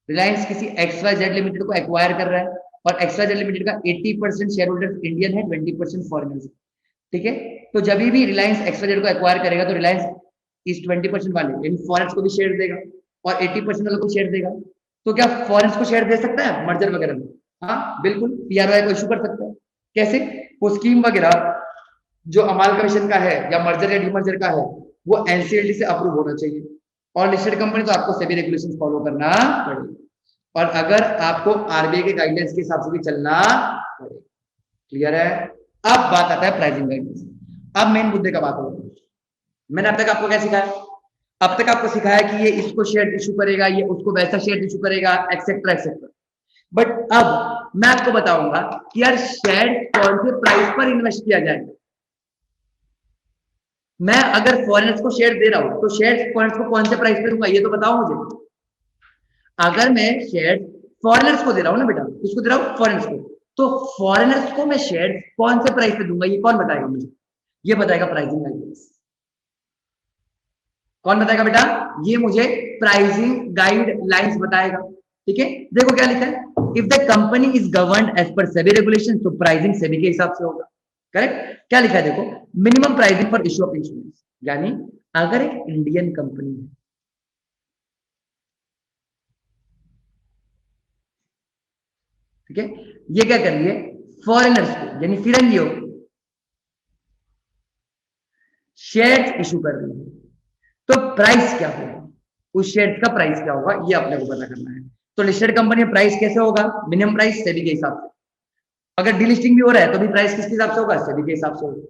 रिलायंस किसी XYZ लिमिटेड को एक्वायर कर रहा है, और XYZ लिमिटेड का 80% शेयर होल्डर इंडियन है, 20% फॉरेनर्स, ठीक है। तो जब भी रिलायंस XYZ को एक्वायर करेगा तो रिलायंस इस 20% वाले यानी फॉरेनर्स को भी शेयर देगा और 80% वालों को शेयर देगा। तो क्या फॉरेनर्स को शेयर दे सकता है मर्जर वगैरह में? हाँ बिल्कुल, पीआरओआई को इशू कर सकता है। कैसे? वो स्कीम वगैरह जो अमालगमेशन का है या मर्जर या डीमर्जर का है वो एनसीएलटी से अप्रूव होना चाहिए। और लिस्टेड कंपनी तो आपको सभी रेगुलेशंस फॉलो करना पड़ेगा, और अगर आपको आरबीआई के गाइडलाइंस के हिसाब से भी चलना पड़ेगा। क्लियर है? अब बात आता है प्राइसिंग गाइडलाइंस। अब मेन मुद्दे का बात होगा। मैंने अब तक आपको क्या सिखाया? अब तक आपको सिखाया कि ये इसको शेयर इशू करेगा, ये उसको वैसा शेयर इशू करेगा, एक्सेट्रा एक्सेट्रा। बट अब मैं आपको बताऊंगा कि यार शेयर कौन से प्राइस पर इन्वेस्ट किया जाए। मैं अगर फॉरेनर्स को शेयर दे रहा हूं तो शेयर फॉरेनर्स को कौन से प्राइस पे दूंगा ये तो बताओ मुझे। अगर मैं शेयर फॉरेनर्स को दे रहा हूं ना बेटा, किसको दे रहा हूं? फॉरेनर्स को। तो फॉरेनर्स को मैं शेयर कौन से प्राइस पे दूंगा ये कौन बताएगा मुझे? ये बताएगा प्राइसिंग गाइडलाइंस। कौन बताएगा बेटा? ये मुझे प्राइसिंग गाइडलाइंस बताएगा। ठीक है, देखो क्या लिखा है, if the company is governed as per SEBI regulation, तो प्राइसिंग सेबी के हिसाब से होगा। करेक्ट? क्या लिखा है देखो, minimum pricing for issue of instruments, यानी अगर एक इंडियन कंपनी है, ठीक है, ये क्या कर रही है, फॉरेनर्स को यानी फिरंगियों को शेयर इशू कर रही है, तो प्राइस क्या होगा, उस शेयर का प्राइस क्या होगा ये अपने को पता करना है। तो लिस्टेड कंपनी में प्राइस कैसे होगा? मिनिमम प्राइस सेबी के हिसाब से। अगर डीलिस्टिंग भी हो रहा है तो भी प्राइस किसके हिसाब से होगा? सेबी के हिसाब से होगा।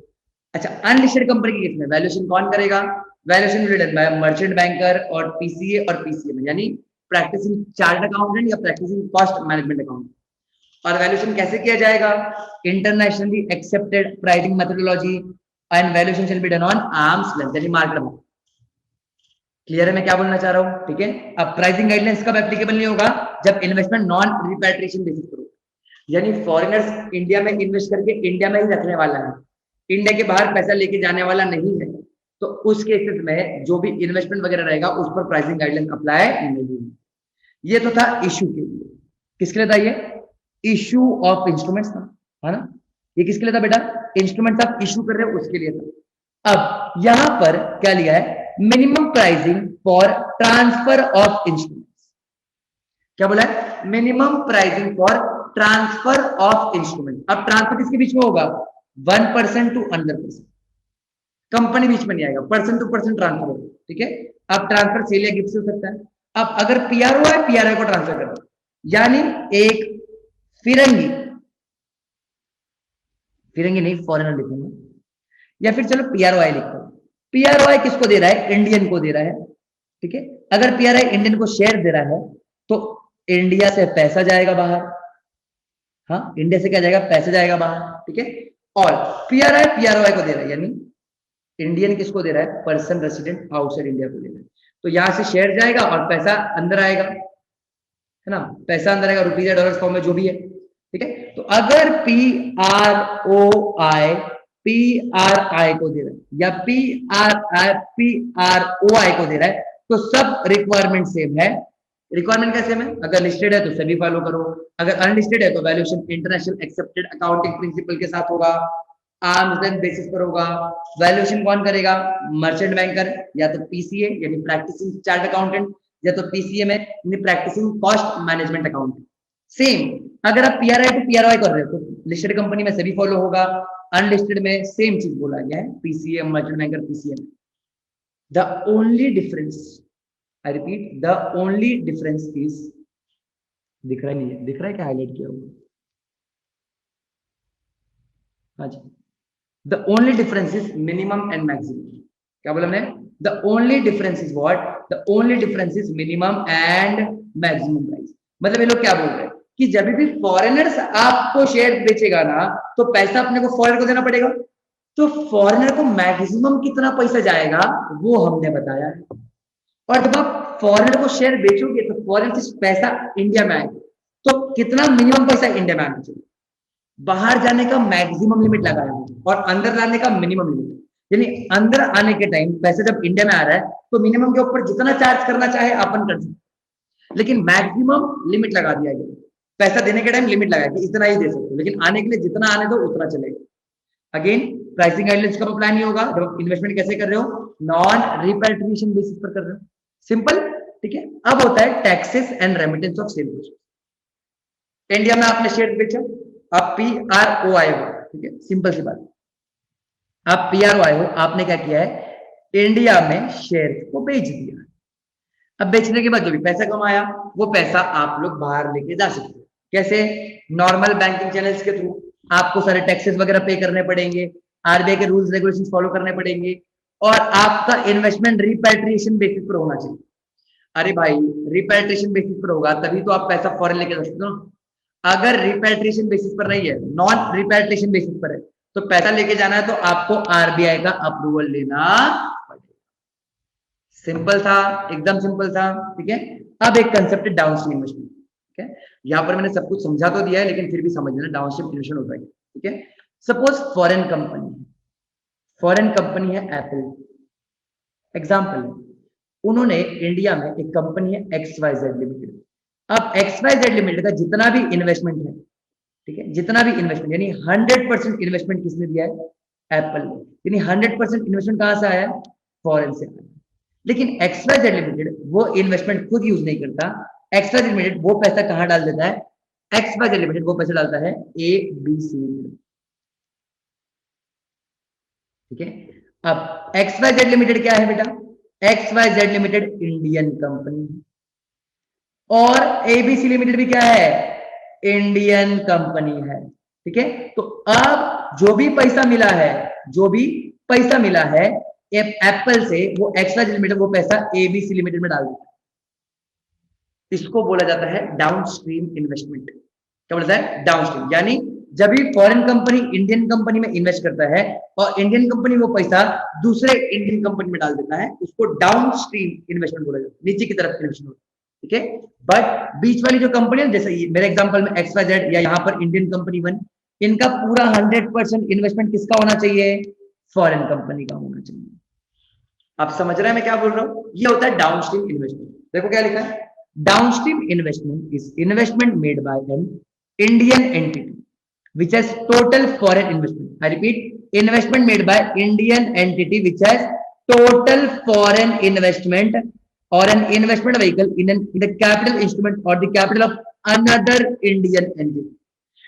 अच्छा, अनलिस्टेड कंपनी के केस में वैल्यूएशन कौन करेगा? Valuation will be done by merchant banker और पीसीए और पीसीएम, यानी प्रैक्टिसिंग चार्ट अकाउंटेंट या प्रैक्टिसिंग कॉस्ट मैनेजमेंट अकाउंटेंट। और वैल्यूएशन कैसे किया जाएगा? Internationally accepted pricing methodology and valuation shall be done on arms length यानी मार्केट में। क्लियर है मैं क्या बोलना चाह रहा हूं? ठीक है, अब प्राइसिंग गाइडलाइंस कब एप्लीकेबल नहीं होगा? जब इन्वेस्टमेंट नॉन रिपैट्रिएशन बेसिस पर होगा, यानी फॉरेनर्स इंडिया में इन्वेस्ट करके इंडिया में ही रखने वाला है, इंडिया के बाहर पैसा लेके जाने वाला नहीं है, तो उस केसेस में जो भी इन्वेस्टमेंट वगैरह रहेगा उस पर प्राइसिंग गाइडलाइंस अप्लाई नहीं होगी। ये तो था इशू के लिए। किसके लिए था ये? इशू ऑफ इंस्ट्रूमेंट्स था, है ना? ये किसके लिए था बेटा? इंस्ट्रूमेंट्स आप इशू कर रहे हो उसके लिए था। अब यहां पर क्या लिया है? Minimum pricing for transfer of instruments. क्या बोला है? Minimum pricing for transfer of instrument. अब ट्रांसफर किसके बीच में होगा? 1% टू अनदर पर्सन, कंपनी बीच में नहीं आएगा, पर्सन टू पर्सन ट्रांसफर होगा। ठीक है, अब ट्रांसफर सेल या गिफ्ट से हो सकता है। अब अगर पीआरओ है, पीआरओ को ट्रांसफर कर दो, यानी एक फिरंगी, फिरंगी नहीं फॉरेनर लिखूंगा, या फिर चलो पीआरओआई लिखता हूं। पीआरओआई किसको दे रहा है? इंडियन को दे रहा है। ठीक है, अगर पीआरआई इंडियन को शेयर दे रहा है तो इंडिया से पैसा जाएगा बाहर। हाँ, इंडिया से क्या जाएगा? पैसा जाएगा बाहर। ठीक है, और पीआरआई पीआरओआई को दे रहा है, यानी इंडियन किसको दे रहा है? पर्सन रेसिडेंट आउटसाइड इंडिया को दे रहा है। तो यहां से शेयर जाएगा और पैसा अंदर आएगा, है ना? पैसा अंदर आएगा रुपीज या डॉलर फॉर्म में जो भी है। ठीक है, तो अगर पीआरआई को दे रहा है या पीआरओआई को दे रहा है तो सब रिक्वायरमेंट सेम है। रिक्वायरमेंट क्या सेम है? अगर लिस्टेड है तो सभी फॉलो करो, अगर अनलिस्टेड है तो valuation international accepted accounting principle के साथ होगा, आर्म्स लेंथ बेसिस पर होगा। वैल्यूएशन कौन करेगा? मर्चेंट बैंकर या तो पीसीए यानी प्रैक्टिसिंग चार्ट अकाउंटेंट, या तो पीसीए में यानी practicing cost management accountant. Same, अगर आप पीआरआई टू पीआरओआई कर रहे हो तो लिस्टेड कंपनी में सभी फॉलो होगा, अनलिस्टेड में सेम चीज बोला गया है, PCA merchant banker PCA. The only difference, I repeat, the only difference is, दिख रहा नहीं है? दिख रहा है क्या हाईलाइट किया हुआ? हाँ जी, the only difference is minimum and maximum. क्या बोला मैंने? The only difference is what? The only difference is minimum and maximum price. मतलब ये लोग क्या बोल रहे हैं कि जब भी फॉरेनर्स आपको शेयर बेचेगा ना तो पैसा अपने को फॉरेनर को देना पड़ेगा, तो फॉरेनर को मैक्सिमम कितना पैसा जाएगा वो हमने बताया है। और जब आप फॉरेनर को शेयर बेचोगे तो फॉरेन से पैसा इंडिया में आएगा, तो कितना मिनिमम पैसा इंडिया में आना चाहिए? बाहर जाने का मैक्सिमम लिमिट लगाया है और अंदर लाने का मिनिमम लिमिट, यानी अंदर आने के टाइम पैसा जब इंडिया में आ रहा है तो मिनिमम के ऊपर जितना चार्ज करना चाहे अपन कर सकते, लेकिन मैक्सिमम लिमिट लगा दिया गया। पैसा देने के टाइम लिमिट लगाया कि इतना ही दे सकते हो, लेकिन आने के लिए जितना आने दो उतना चलेगा। अगेन प्राइसिंग गाइडलाइंस कब अप्लाई नहीं होगा? जब आप इन्वेस्टमेंट कैसे कर रहे हो? नॉन रिपेट्रिएशन बेसिस पर कर रहे हो, सिंपल। ठीक है, अब होता है taxes and remittance of sale. India में आपने शेयर बेचा, आप PROI हो, ठीक है, सिंपल सी बात। आप PROI हो, आपने क्या किया है, इंडिया में शेयर को बेच दिया। अब बेचने के बाद जो भी पैसा कमाया वो पैसा आप लोग बाहर लेके जा सकते हो। कैसे? नॉर्मल बैंकिंग चैनल्स के थ्रू। आपको सारे टैक्सेस वगैरह पे करने पड़ेंगे, RBI के रूल्स रेगुलेशंस फॉलो करने पड़ेंगे, और आपका इन्वेस्टमेंट रिपैट्रिएशन बेसिस पर होना चाहिए। अरे भाई, रिपैट्रिएशन बेसिस पर होगा तभी तो आप पैसा फॉरेन लेके जा सकते हो। अगर रिपैट्रिएशन बेसिस पर नहीं है, नॉन रिपैट्रिएशन बेसिस पर है, तो पैसा लेके जाना है तो आपको RBI का अप्रूवल लेना पड़ेगा। सिंपल था, एकदम सिंपल था। ठीक है, अब एक कंसेप्ट है डाउनस्ट्रीम इन्वेस्टमेंट। ठीक है, यहां पर मैंने सब कुछ समझा तो दिया है, लेकिन फिर भी समझ लेना डाउनस्ट्रीम इन्वेस्टमेंट होता है। ठीक है, सपोज फॉरेन कंपनी है एप्पल, एग्जाम्पल है, उन्होंने इंडिया में एक कंपनी है XYZ लिमिटेड। अब XYZ लिमिटेड का जितना भी इन्वेस्टमेंट है, ठीक है, जितना भी इन्वेस्टमेंट, यानी 100% इन्वेस्टमेंट किसने दिया है, एप्पल ने। यानी 100% इन्वेस्टमेंट कहां से आया, फॉरेन से आया। लेकिन XYZ लिमिटेड वो इन्वेस्टमेंट खुद यूज नहीं करता। XYZ लिमिटेड वो पैसा कहां डाल देता है, XYZ लिमिटेड वो पैसा डालता है ABC लिमिटेड। ठीक है, अब XYZ लिमिटेड क्या है बेटा, XYZ लिमिटेड इंडियन कंपनी है, और ABC लिमिटेड भी क्या है, इंडियन कंपनी है। ठीक है, तो अब जो भी पैसा मिला है, जो भी पैसा मिला है एप्पल से, वो XYZ लिमिटेड वो पैसा ABC लिमिटेड में डाल देता है। इसको बोला जाता है डाउनस्ट्रीम इन्वेस्टमेंट। क्या बोलता है, डाउनस्ट्रीम। यानी जब भी फॉरेन कंपनी इंडियन कंपनी में इन्वेस्ट करता है और इंडियन कंपनी वो पैसा दूसरे इंडियन कंपनी में डाल देता है, उसको डाउनस्ट्रीम इन्वेस्टमेंट बोला जाता है, नीचे की तरफ इन्वेस्टमेंट होता है। ठीक है, बट बीच वाली जो कंपनी है, जैसे मेरे एग्जांपल में XYZ या यहाँ पर इंडियन कंपनी वन, इनका पूरा 100% इन्वेस्टमेंट किसका होना चाहिए, फॉरेन कंपनी का होना चाहिए। आप समझ रहे हैं मैं क्या बोल रहा हूँ, ये होता है डाउनस्ट्रीम इन्वेस्टमेंट। देखो क्या लिखा है, downstream investment is investment made by an Indian entity which has total foreign investment. I repeat, investment made by Indian entity which has total foreign investment or an investment vehicle in the capital instrument or the capital of another Indian entity.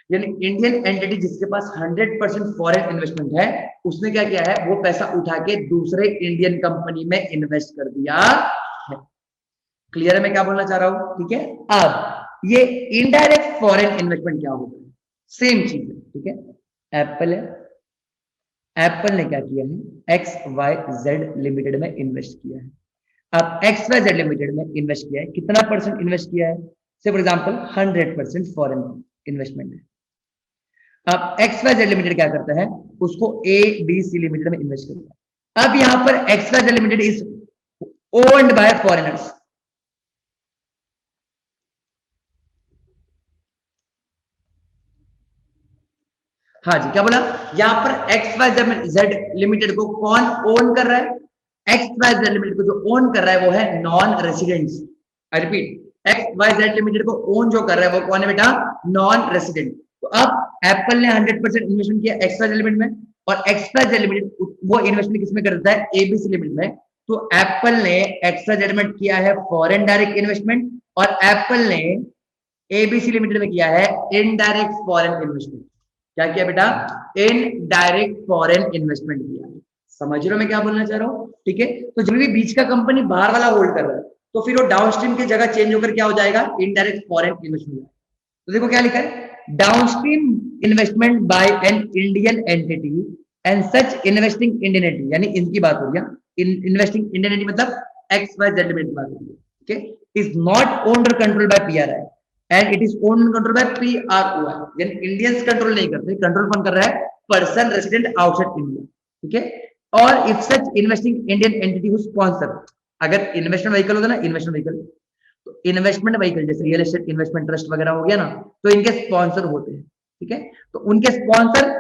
यानी इंडियन एंटिटी जिसके पास 100% फॉरेन इन्वेस्टमेंट है, उसने क्या किया है, वो पैसा उठा के दूसरे इंडियन कंपनी में इन्वेस्ट कर दिया है। क्लियर है मैं क्या बोलना चाह रहा हूं? ठीक है, अब ये इनडायरेक्ट फॉरेन इन्वेस्टमेंट क्या होगा, सेम चीज है। ठीक है, एप्पल है, एप्पल ने क्या किया है, XYZ लिमिटेड में इन्वेस्ट किया है। अब XYZ लिमिटेड में इन्वेस्ट किया है, कितना परसेंट इन्वेस्ट किया है, से फॉर एग्जांपल 100% फॉरेन इन्वेस्टमेंट है। अब XYZ लिमिटेड क्या करता है, उसको ABC लिमिटेड में इन्वेस्ट करता है। अब यहां पर XYZ limited is owned by foreigners. हाँ जी, क्या बोला, यहां पर XYZ लिमिटेड को कौन ओन कर रहा है, XYZ लिमिटेड को जो ओन कर रहा है वो है non residents. I repeat, XYZ limited को ओन जो कर रहा है वो कौन है बेटा, नॉन रेसिडेंट। तो अब एप्पल ने 100% इन्वेस्टमेंट किया XYZ लिमिटेड में, और XYZ लिमिटेड वो इन्वेस्टमेंट किसमें कर देता है, ABC लिमिटेड में। तो एप्पल ने XYZ में किया है फॉरेन डायरेक्ट इन्वेस्टमेंट, और एप्पल ने ABC लिमिटेड में किया है इनडायरेक्ट फॉरेन इन्वेस्टमेंट। क्या किया बेटा, इनडायरेक्ट फॉरेन इन्वेस्टमेंट किया। समझ रहे हो मैं क्या बोलना चाह रहा हूँ? ठीक है, तो जब भी बीच का कंपनी बाहर वाला होल्ड कर रहा है, तो फिर वो डाउनस्ट्रीम की जगह चेंज होकर क्या हो जाएगा, इनडायरेक्ट फॉरेन इन्वेस्टमेंट। तो देखो क्या लिखा है, downstream investment by an Indian entity and such investing Indian entity, यानी इनकी बात हो रही है, इन्वेस्टिंग इंडियन एंटिटी मतलब XYZ लिमिटेड की बात हो रही है। ठीक है, इज नॉट ओन्ड और controlled by PRI and it is owned and controlled by PROI। यानी इंडियंस कंट्रोल नहीं करते, कंट्रोल कौन कर रहा है, पर्सन रेसिडेंट आउटसाइड इंडिया। ठीक है, और if such investing Indian entity who sponsor, अगर इन्वेस्टमेंट व्हीकल होता है ना, इन्वेस्टमेंट व्हीकल, तो इन्वेस्टमेंट व्हीकल जैसे रियल एस्टेट इन्वेस्टमेंट ट्रस्ट वगैरह हो गया ना, तो इनके स्पॉन्सर होते हैं। ठीक है, तो उनके स्पॉन्सर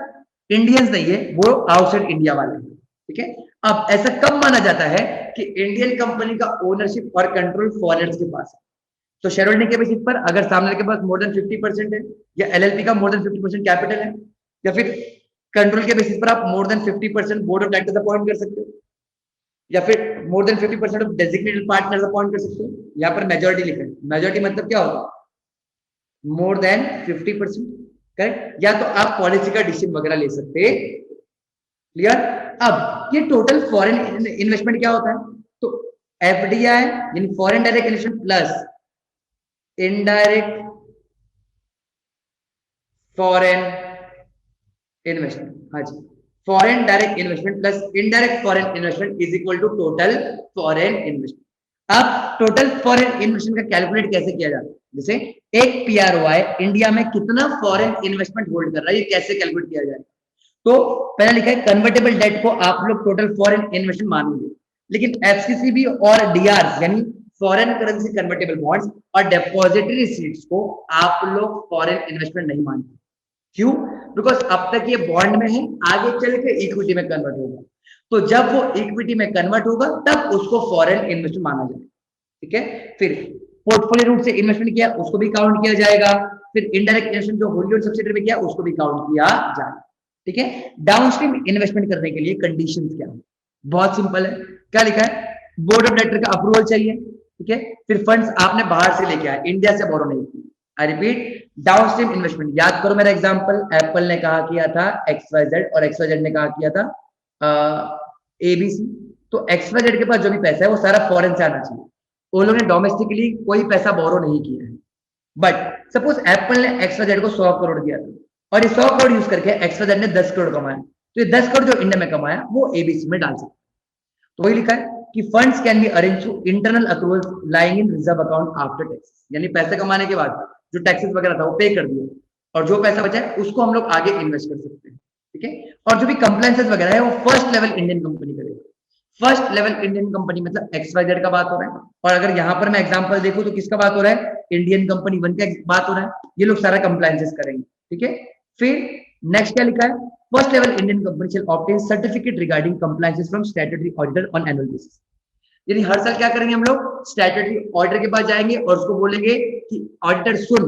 इंडियंस नहीं है, वो आउटसाइड इंडिया वाले हैं। ठीक है, अब ऐसा कब माना जाता है कि इंडियन कंपनी का ओनरशिप और कंट्रोल फॉरेनर्स के पास है। तो शेयर होल्डिंग के बेसिस पर अगर सामने के पास मोर देन 50% है, या LLP का मोर देन 50% कैपिटल है, या फिर कंट्रोल के बेसिस पर आप more than 50% board of directors appoint कर सकते हो। या फिर more than 50% of designated partners appoint कर सकते हो। यहाँ पर मेजोरिटी लिखा है, मेजोरिटी मतलब क्या होता है, मोर देन 50%, करेक्ट। या तो आप पॉलिसी का डिसीजन वगैरह ले सकते हैं। क्लियर। अब ये टोटल फॉरेन इन्वेस्टमेंट क्या होता है, तो एफडीआई यानी foreign direct investment plus indirect foreign investment, हाँ जी, foreign direct investment plus indirect foreign investment is equal to total foreign investment. अब टोटल फॉरेन इन्वेस्टमेंट का कैलकुलेट कैसे किया जाता है, जैसे एक पीआरओआई इंडिया में कितना फॉरेन इन्वेस्टमेंट होल्ड कर रहा है, ये कैसे कैलकुलेट किया जाए। तो पहले लिखा है कन्वर्टेबल डेट को आप लोग टोटल फॉरेन इन्वेस्टमेंट मानेंगे, लेकिन एफसीसीबी और डीआर यानी फॉरेन करेंसी कन्वर्टेबल बॉन्ड्स और डिपॉजिटरी रिसीट्स को आप लोग फॉरेन इन्वेस्टमेंट नहीं मानते। क्यों? बिकॉज अब तक ये बॉन्ड में है, आगे चल के इक्विटी में कन्वर्ट होगा, तो जब वो इक्विटी में कन्वर्ट होगा तब उसको फॉरेन इन्वेस्टमेंट माना जाएगा। ठीक है। फिर पोर्टफोलियो रूट से इन्वेस्टमेंट किया उसको भी काउंट किया जाएगा, फिर इनडायरेक्ट इन्वेस्टमेंट जो होल्डी ओन्ड सब्सिडियरी में किया उसको भी काउंट किया जाएगा। ठीक है। डाउनस्ट्रीम इन्वेस्टमेंट करने के लिए कंडीशंस क्या है, बहुत सिंपल है। क्या लिखा है, बोर्ड ऑफ डायरेक्टर का अप्रूवल चाहिए। ठीक है। फिर फंड्स आपने बाहर से लेके आए, इंडिया से बोरो नहीं किया। आई रिपीट, डाउनस्ट्रीम इन्वेस्टमेंट, याद करो मेरा एग्जांपल, एप्पल ने कहा किया था XYZ और XYZ ने कहा किया था ABC। तो XYZ के पास जो भी पैसा है वो सारा फॉरेन से आना चाहिए, वो लोगों ने डोमेस्टिकली कोई पैसा बोरो नहीं किया है। बट सपोज एप्पल ने XYZ को 100 करोड़ दिया था और ये 100 करोड़ यूज करके XYZ ने 10 करोड़ कमाया, तो ये 10 करोड़ जो इंडिया में कमाया वो ABC में डाल सकते। तो वही लिखा है कि funds can be arrange through internal accruals lying in reserve account after tax, यानी पैसे कमाने के बाद जो टैक्सेस वगैरह था वो पे कर दिया और जो पैसा बचा है उसको हम लोग आगे इन्वेस्ट कर सकते हैं। ठीक है। और जो भी कंप्लायंसेस वगैरह है वो फर्स्ट लेवल इंडियन कंपनी करेगा। फर्स्ट लेवल इंडियन कंपनी मतलब XYZ का बात हो रहा है, और अगर यहां पर मैं एग्जांपल देखूं तो किसका बात हो रहा है, इंडियन कंपनी 1 का बात हो रहा है। ये लोग सारा कंप्लायंसेस करेंगे। ठीक है। फिर नेक्स्ट क्या लिखा है, first level Indian company shall obtain certificate regarding compliances from statutory auditor on annual basis, यानी हर साल क्या करेंगे हम लोग, स्टैट्यूटरी ऑडिटर के पास जाएंगे और उसको बोलेंगे कि ऑडिटर सुन,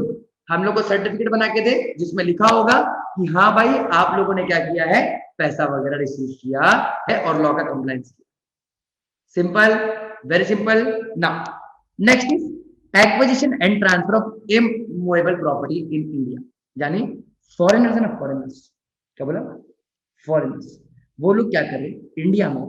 हम लोग को सर्टिफिकेट बना के दे जिसमें लिखा होगा कि हाँ भाई आप लोगों ने क्या किया है, पैसा वगैरह रिसीव किया है और लॉ का कंप्लायंस किया। Simple, very simple. Now next is acquisition and transfer of immovable property in India, यानी फॉरेनर्स है ना, फॉरेनर्स, क्या बोला, फॉरेनर्स, वो लोग क्या कर रहे हैं इंडिया में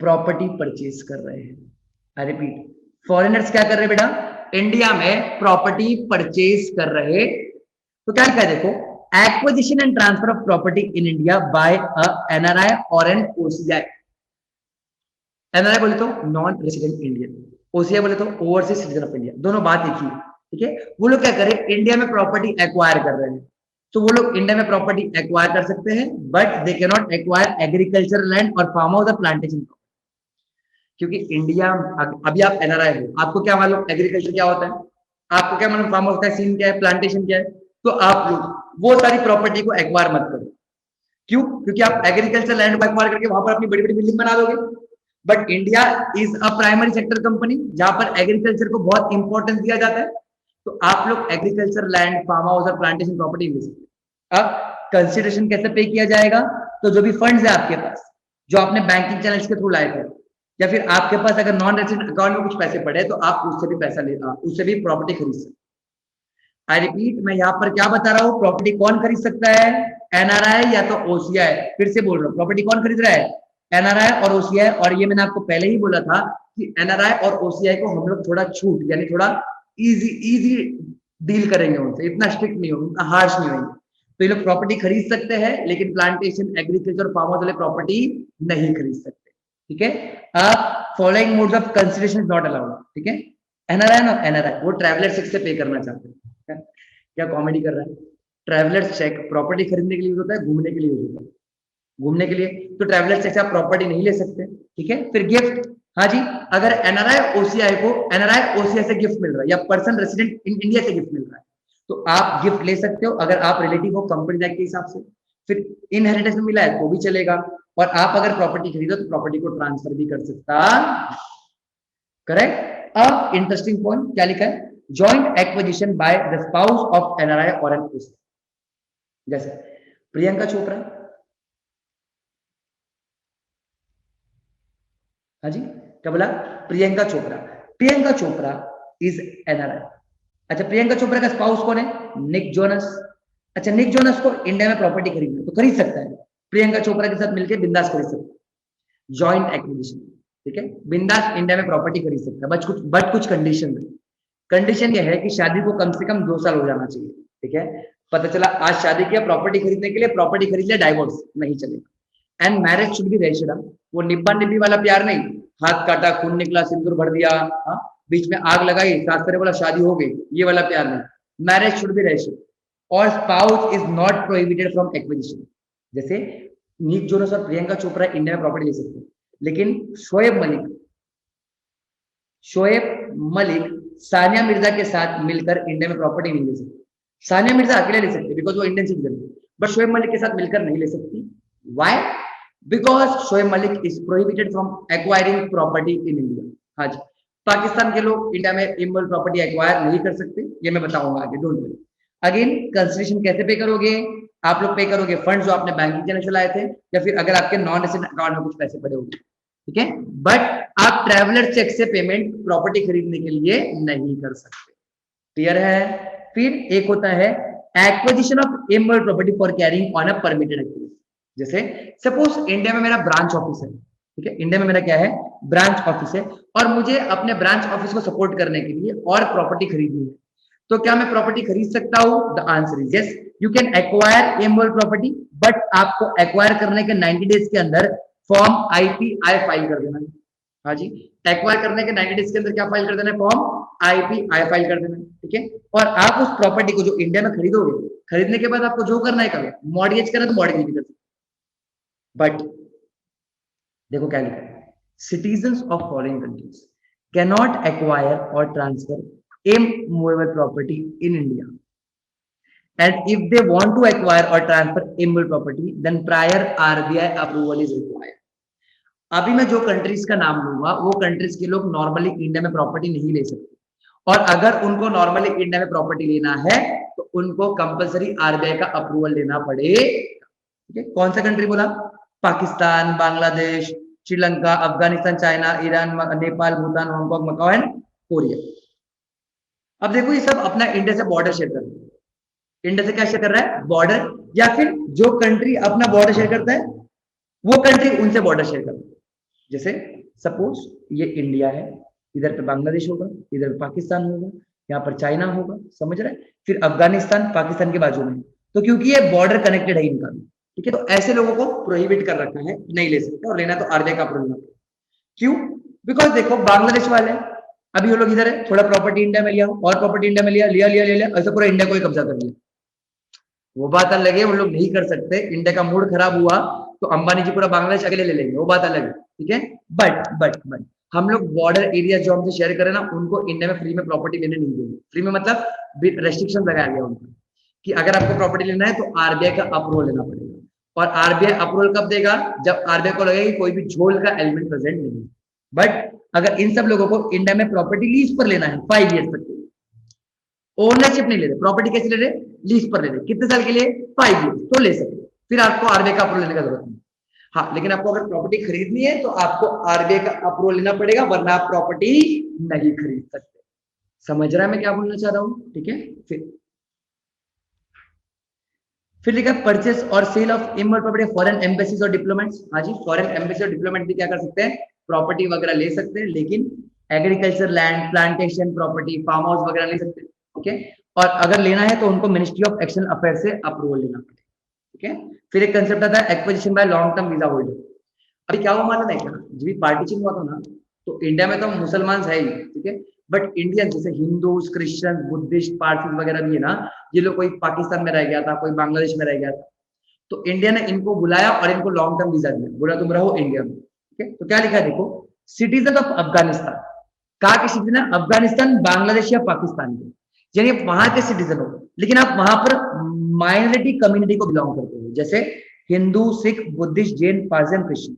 प्रॉपर्टी परचेज कर रहे हैं। आई रिपीट, फॉरेनर्स क्या कर रहे हैं बेटा, इंडिया में प्रॉपर्टी परचेज कर रहे। तो क्या लिखा है देखो, acquisition and transfer of property in India by a NRI और एन ओसीआई। एनआरआई बोले तो नॉन रेसिडेंट इंडियन, ओसीआई बोले तो ओवरसीज सिटीजन ऑफ इंडिया, दोनों बात एक ही है। ठीक है। वो लोग क्या कर रहे हैं, इंडिया में प्रॉपर्टी एक्वायर कर रहे हैं, तो वो लोग इंडिया में प्रॉपर्टी एक्वायर कर सकते हैं, but they can not acquire agriculture land और फार्म हाउस और प्लांटेशन, क्योंकि इंडिया, अभी आप एनआरआई हो, आपको क्या मालूम एग्रीकल्चर क्या होता है, आपको क्या मालूम फार्म हाउस का सीन क्या है, प्लांटेशन क्या है, तो आप लोग वो सारी प्रॉपर्टी को एक्वायर मत करो। क्यों? क्योंकि आप एग्रीकल्चर लैंड को एक्वायर करके वहां पर अपनी बड़ी बड़ी बिल्डिंग बना दोगे। But India is a primary sector company जहां पर एग्रीकल्चर को बहुत इंपॉर्टेंस दिया जाता है, तो आप लोग एग्रीकल्चर लैंड, फार्म हाउस और प्लांटेशन प्रॉपर्टी ले सकते हैं। अब कंसिडरेशन कैसे पे किया जाएगा, तो जो भी फंड्स है आपके पास, जो आपने बैंकिंग चैनल्स के थ्रू लाए थे, या फिर आपके पास अगर नॉन रेसिडेंट अकाउंट में कुछ पैसे पड़े तो आप उससे भी पैसा ले, उससे भी प्रॉपर्टी खरीद सकते। आई रिपीट, मैं यहाँ पर क्या बता रहा हूँ, प्रॉपर्टी कौन खरीद सकता है, एनआरआई या तो ओसीआई। फिर से बोल रहा हूँ, प्रॉपर्टी कौन खरीद रहा है, एनआरआई और ओसीआई। और ये मैंने आपको पहले ही बोला था कि एनआरआई और ओसीआई को हम लोग थोड़ा छूट, यानी थोड़ा इजी इजी डील करेंगे उनसे, इतना स्ट्रिक्ट नहीं होगा, इतना हार्श नहीं होंगे। तो ये लोग प्रॉपर्टी खरीद सकते हैं, लेकिन प्लांटेशन, एग्रीकल्चर, फार्म हाउस वाले प्रॉपर्टी नहीं खरीद सकते। ठीक है। अब following modes of consideration is not allowed. ठीक है। एनआरआई ना, एनआरआई वो ट्रैवलर चेक से पे करना चाहते हैं। क्या कॉमेडी कर रहा है, ट्रैवलर चेक प्रॉपर्टी खरीदने के लिए यूज होता है, घूमने के लिए यूज होता है, घूमने के लिए, तो ट्रैवलर चेक से आप प्रॉपर्टी नहीं ले सकते। ठीक है। फिर गिफ्ट, हाँ जी, अगर एनआरआई ओसीआई को, एनआरआई ओसीआई से गिफ्ट मिल रहा है या पर्सन रेसिडेंट इन इंडिया से गिफ्ट मिल रहा है, तो आप गिफ्ट ले सकते हो अगर आप रिलेटिव हो कंपनी एक्ट के हिसाब से। फिर इनहेरिटेंस में मिला है तो भी चलेगा, और आप अगर प्रॉपर्टी खरीदो तो प्रॉपर्टी को ट्रांसफर भी कर सकता। करेक्ट। अब इंटरेस्टिंग पॉइंट क्या लिखा है, joint acquisition by the spouse of NRI और एन ओसीआई, जैसे प्रियंका चोपड़ा हाँ जी, क्या बोला? प्रियंका चोपड़ा। Priyanka Chopra is NRI. अच्छा, प्रियंका चोपड़ा का स्पाउस कौन है? Nick Jonas. अच्छा, निक जोनस को इंडिया में प्रॉपर्टी खरीदना तो खरीद सकता है, प्रियंका चोपड़ा के साथ मिलकर बिंदास खरीद सकता है, जॉइंट एक्विजिशन। ठीक है, बिंदास इंडिया में प्रॉपर्टी खरीद सकता है, बट कुछ कंडीशन है। कंडीशन ये है कि शादी को कम से कम 2 साल हो जाना चाहिए। ठीक है, पता चला आज शादी किया प्रॉपर्टी खरीदने के लिए, प्रॉपर्टी खरीद लिया, डाइवोर्स नहीं चलेगा। And marriage should be registered. वो निब्बा निब्बी वाला प्यार नहीं, हाथ काटा, खून निकला, सिंदूर भर दिया, हाँ, बीच में आग लगाई, सास ने बोला शादी हो गई, ये वाला प्यार नहीं। Marriage should be registered. और spouse is not prohibited from acquisition. जैसे निक जोनस और प्रियंका चोपड़ा इंडिया में प्रॉपर्टी ले सकते हैं, लेकिन शोएब मलिक सानिया मिर्जा के साथ मिलकर इंडिया में प्रॉपर्टी नहीं ले सकती। सानिया मिर्जा अकेले ले सकती है बिकॉज वो इंडियन सिटीजन है, बट शोएब मलिक के साथ मिलकर नहीं ले सकती। Why? Because Shoaib Malik is prohibited from acquiring property in India. हाँ जी, पाकिस्तान के लोग इंडिया में इमोरल प्रॉपर्टी एक्वायर नहीं कर सकते, ये मैं बताऊंगा आगे, डोंट वरी। अगेन, कंसिडरेशन कैसे पे करोगे? आप लोग पे करोगे फंड जो आपने बैंकिंग के चलाए थे, या फिर अगर आपके नॉन रेसिडेंट अकाउंट में कुछ पैसे पड़े होंगे। ठीक है, बट आप ट्रैवलर चेक से पेमेंट प्रॉपर्टी खरीदने के लिए नहीं कर सकते। क्लियर है? फिर एक होता है acquisition of immoral property for carrying on a permitted activity. जैसे सपोज इंडिया में मेरा ब्रांच ऑफिस है। ठीक है, इंडिया में मेरा क्या है? ब्रांच ऑफिस है, और मुझे अपने ब्रांच ऑफिस को सपोर्ट करने के लिए और प्रॉपर्टी खरीदनी है। तो क्या मैं प्रॉपर्टी खरीद सकता हूं? The answer is yes, you can acquire immoral property, but आपको एक्वायर करने के 90 डेज के अंदर फॉर्म आईपीआई फाइल कर देना है। हाँ जी, एक्वायर करने के 90 डेज के अंदर क्या फाइल कर देना है? फॉर्म आईपीआई फाइल कर देना है। ठीक है, और आप उस प्रॉपर्टी को जो इंडिया में खरीदोगे, खरीदने के बाद आपको जो करना है करो, मॉर्गेज करना तो मॉर्गेज भी कर सकते, बट देखो क्या लिखा है, citizens of foreign countries can not acquire और transfer immovable property in India, and if they want to acquire or transfer immovable property, then prior RBI approval is required. अभी मैं जो कंट्रीज का नाम लूंगा वो कंट्रीज के लोग नॉर्मली इंडिया में प्रॉपर्टी नहीं ले सकते, और अगर उनको नॉर्मली इंडिया में प्रॉपर्टी लेना है तो उनको कंपलसरी आरबीआई का अप्रूवल लेना पड़ेगा। ठीक है, कौन सा कंट्री बोला? Pakistan, Bangladesh, Sri Lanka, Afghanistan, China, Iran, Nepal, Bhutan, Hong Kong, Macau and Korea. अब देखो ये सब अपना इंडिया से बॉर्डर शेयर कर रहे हैं। इंडिया से क्या शेयर कर रहा है? बॉर्डर, या फिर जो कंट्री अपना बॉर्डर शेयर करता है वो कंट्री उनसे बॉर्डर शेयर करता है। जैसे सपोज ये इंडिया है, इधर पे बांग्लादेश होगा, इधर पाकिस्तान होगा, यहाँ पर चाइना होगा, समझ रहे हैं? फिर अफगानिस्तान पाकिस्तान के बाजू में, तो क्योंकि ये बॉर्डर कनेक्टेड है इनका। ठीक है, तो ऐसे लोगों को प्रोहिबिट कर रखा है, नहीं ले सकते, और लेना तो आरबीआई का अप्रूवल। क्यों? बिकॉज देखो बांग्लादेश वाले अभी वो लोग इधर है, थोड़ा प्रॉपर्टी इंडिया में लिया, और प्रॉपर्टी इंडिया में लिया लिया लिया लिया, ऐसा पूरा इंडिया को ही कब्जा कर लिया। वो बात अलग है, वो लोग नहीं कर सकते, इंडिया का मूड खराब हुआ तो अंबानी जी पूरा बांग्लादेश अकेले ले लेंगे, वो बात अलग है। ठीक है, बट हम लोग बॉर्डर एरिया जो हमसे शेयर करें ना, उनको इंडिया में फ्री में प्रॉपर्टी लेने नहीं देंगे। फ्री में मतलब रेस्ट्रिक्शन लगाया गया उनको कि अगर आपको प्रॉपर्टी लेना है तो आरबीआई का अप्रूवल लेना पड़ेगा, और आरबीआई अप्रूवल कब देगा? जब आरबीआई को लगेगा कि कोई भी झोल का एलिमेंट प्रेजेंट नहीं है। बट अगर इन सब लोगों को इंडिया में प्रॉपर्टी लीज पर लेना है 5 ईयर्स तक, ओनरशिप नहीं ले रहे, प्रॉपर्टी कैसे ले रहे? लीज पर ले रहे, कितने साल के लिए? 5 ईयर्स, तो ले सकते, फिर आपको आरबीआई का अप्रूवल लेने का जरूरत नहीं। हाँ, लेकिन आपको अगर प्रॉपर्टी खरीदनी है तो आपको आरबीआई का अप्रूवल लेना पड़ेगा, वरना आप प्रॉपर्टी नहीं खरीद सकते। समझ रहा है मैं क्या बोलना चाह रहा हूं? ठीक है, फिर लिखा परचेस और sale of immoral property foreign embassies और डिप्लोमेट्स। हाँ जी, फॉरेन एम्बेसी और डिप्लोमेट भी क्या कर सकते हैं? प्रॉपर्टी वगैरह ले सकते हैं, लेकिन agriculture land, plantation property, farm house वगैरह ले सकते हैं। ठीक है, और अगर लेना है तो उनको मिनिस्ट्री ऑफ एक्सटर्नल अफेयर से अप्रूवल लेना पड़ेगा। ठीक है, फिर एक कंसेप्ट आता है acquisition bye long term visa holder. अभी क्या हुआ मालूम है क्या? जब पार्टीशन हुआ था ना, तो इंडिया में तो मुसलमान है ही, ठीक है, बट इंडियन जैसे हिंदूज, क्रिश्चियन, बुद्धिस्ट, पारसी वगैरह भी है ना, ये लोग कोई पाकिस्तान में रह गया था, कोई बांग्लादेश में रह गया था, तो इंडिया ने इनको बुलाया और इनको लॉन्ग टर्म वीजा दिया, बोला तुम रहो इंडिया में। ठीक है, तो क्या लिखा है देखो, सिटीजन ऑफ अफगानिस्तान। कहा के सिटीजन है? अफगानिस्तान, बांग्लादेश या पाकिस्तान के, यानी वहां के सिटीजन हो, लेकिन आप वहां पर माइनॉरिटी कम्युनिटी को बिलोंग करते हो, जैसे हिंदू, सिख, बुद्धिस्ट, जैन, पारसी, क्रिश्चियन।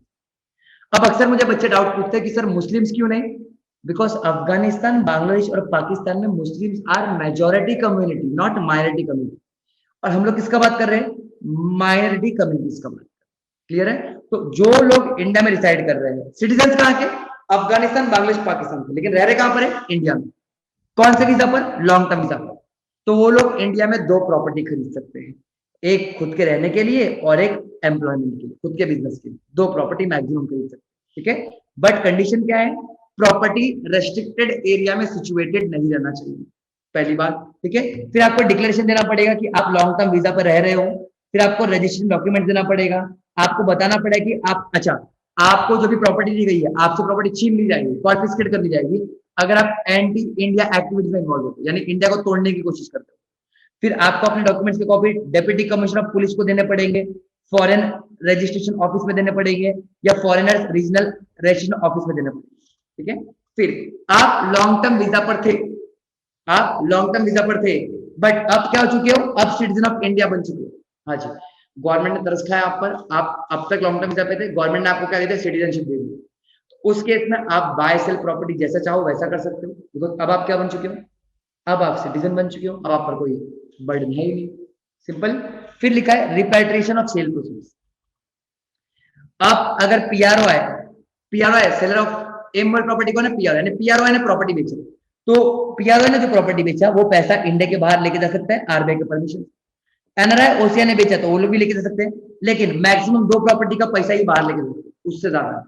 अब अक्सर मुझे बच्चे डाउट पूछते हैं कि सर मुस्लिम्स क्यों नहीं? बिकॉज अफगानिस्तान, बांग्लादेश और पाकिस्तान में Muslims are majority community, not minority community. और हम लोग किसका बात कर रहे हैं? माइनॉरिटी कम्युनिटीज का बात। क्लियर है? तो जो लोग इंडिया में रिसाइड कर रहे हैं, सिटीजन कहाँ के? अफगानिस्तान, बांग्लादेश, पाकिस्तान से, लेकिन रह रहे कहां पर है? इंडिया में। कौन से वीजा पर? लॉन्ग टर्म वीजा पर। तो वो लोग इंडिया में दो प्रॉपर्टी खरीद सकते हैं, एक खुद के रहने के लिए और एक एम्प्लॉयमेंट के लिए, खुद के बिजनेस के लिए। दो प्रॉपर्टी मैक्सिमम खरीद सकते हैं, ठीक है। बट कंडीशन क्या है? प्रॉपर्टी रेस्ट्रिक्टेड एरिया में सिचुएटेड नहीं रहना चाहिए, पहली बात, ठीक है। फिर आपको डिक्लेरेशन देना पड़ेगा कि आप लॉन्ग टर्म वीजा पर रह रहे हो। फिर आपको रजिस्ट्रेशन डॉक्यूमेंट देना पड़ेगा। आपको बताना पड़ेगा कि आप, अच्छा, आपको जो भी प्रॉपर्टी दी गई है, आपसे प्रॉपर्टी छीन ली जाएगी, कॉन्फिस्केट कर ली जाएगी अगर आप एंटी इंडिया एक्टिविटीज में इन्वॉल्व होते हो, यानी इंडिया को तोड़ने की कोशिश करते हो। फिर आपको अपने डॉक्यूमेंट्स की copy deputy commissioner of police को देने पड़ेंगे, फॉरेन रजिस्ट्रेशन ऑफिस में देने पड़ेंगे, या फॉरेनर्स रीजनल रजिस्ट्रेशन ऑफिस में देने पड़ेंगे, ठीक है। फिर आप लॉन्ग टर्म वीजा पर थे, आप लॉन्ग टर्म वीजा पर थे, बट अब क्या हो चुके हो? अब सिटीजन ऑफ इंडिया बन चुके हो। हाँ जी, गवर्नमेंट ने तरस खाया आप पर, आप अब तक लॉन्ग टर्म वीजा पे थे, गवर्नमेंट ने आपको क्या दिया? सिटीजनशिप दे दी। उस केस में आप बाय सेल प्रॉपर्टी जैसा चाहो वैसा कर सकते हो, बिकॉज अब आप क्या बन चुके हो? अब आप सिटीजन बन चुके हो, अब आप पर कोई बर्डन है ही नहीं, सिंपल। फिर लिखा है रिपेट्रिएशन ऑफ सेल प्रोसीड्स। अब अगर पीआरओ है, पीआरओ है सेलर ऑफ एमवल प्रॉपर्टी, को ना पीआरओ, यानी पीआरओ ने प्रॉपर्टी बेची, तो पीआरओ ने जो प्रॉपर्टी बेचा वो पैसा इंडिया के बाहर लेके जा सकता है आरबीआई के परमिशन। एनआरआई ओसीआई ने बेचा तो वो लोग भी लेके जा सकते हैं, लेकिन मैक्सिमम दो प्रॉपर्टी का पैसा ही बाहर लेके जा सकते हैं, उससे ज्यादा,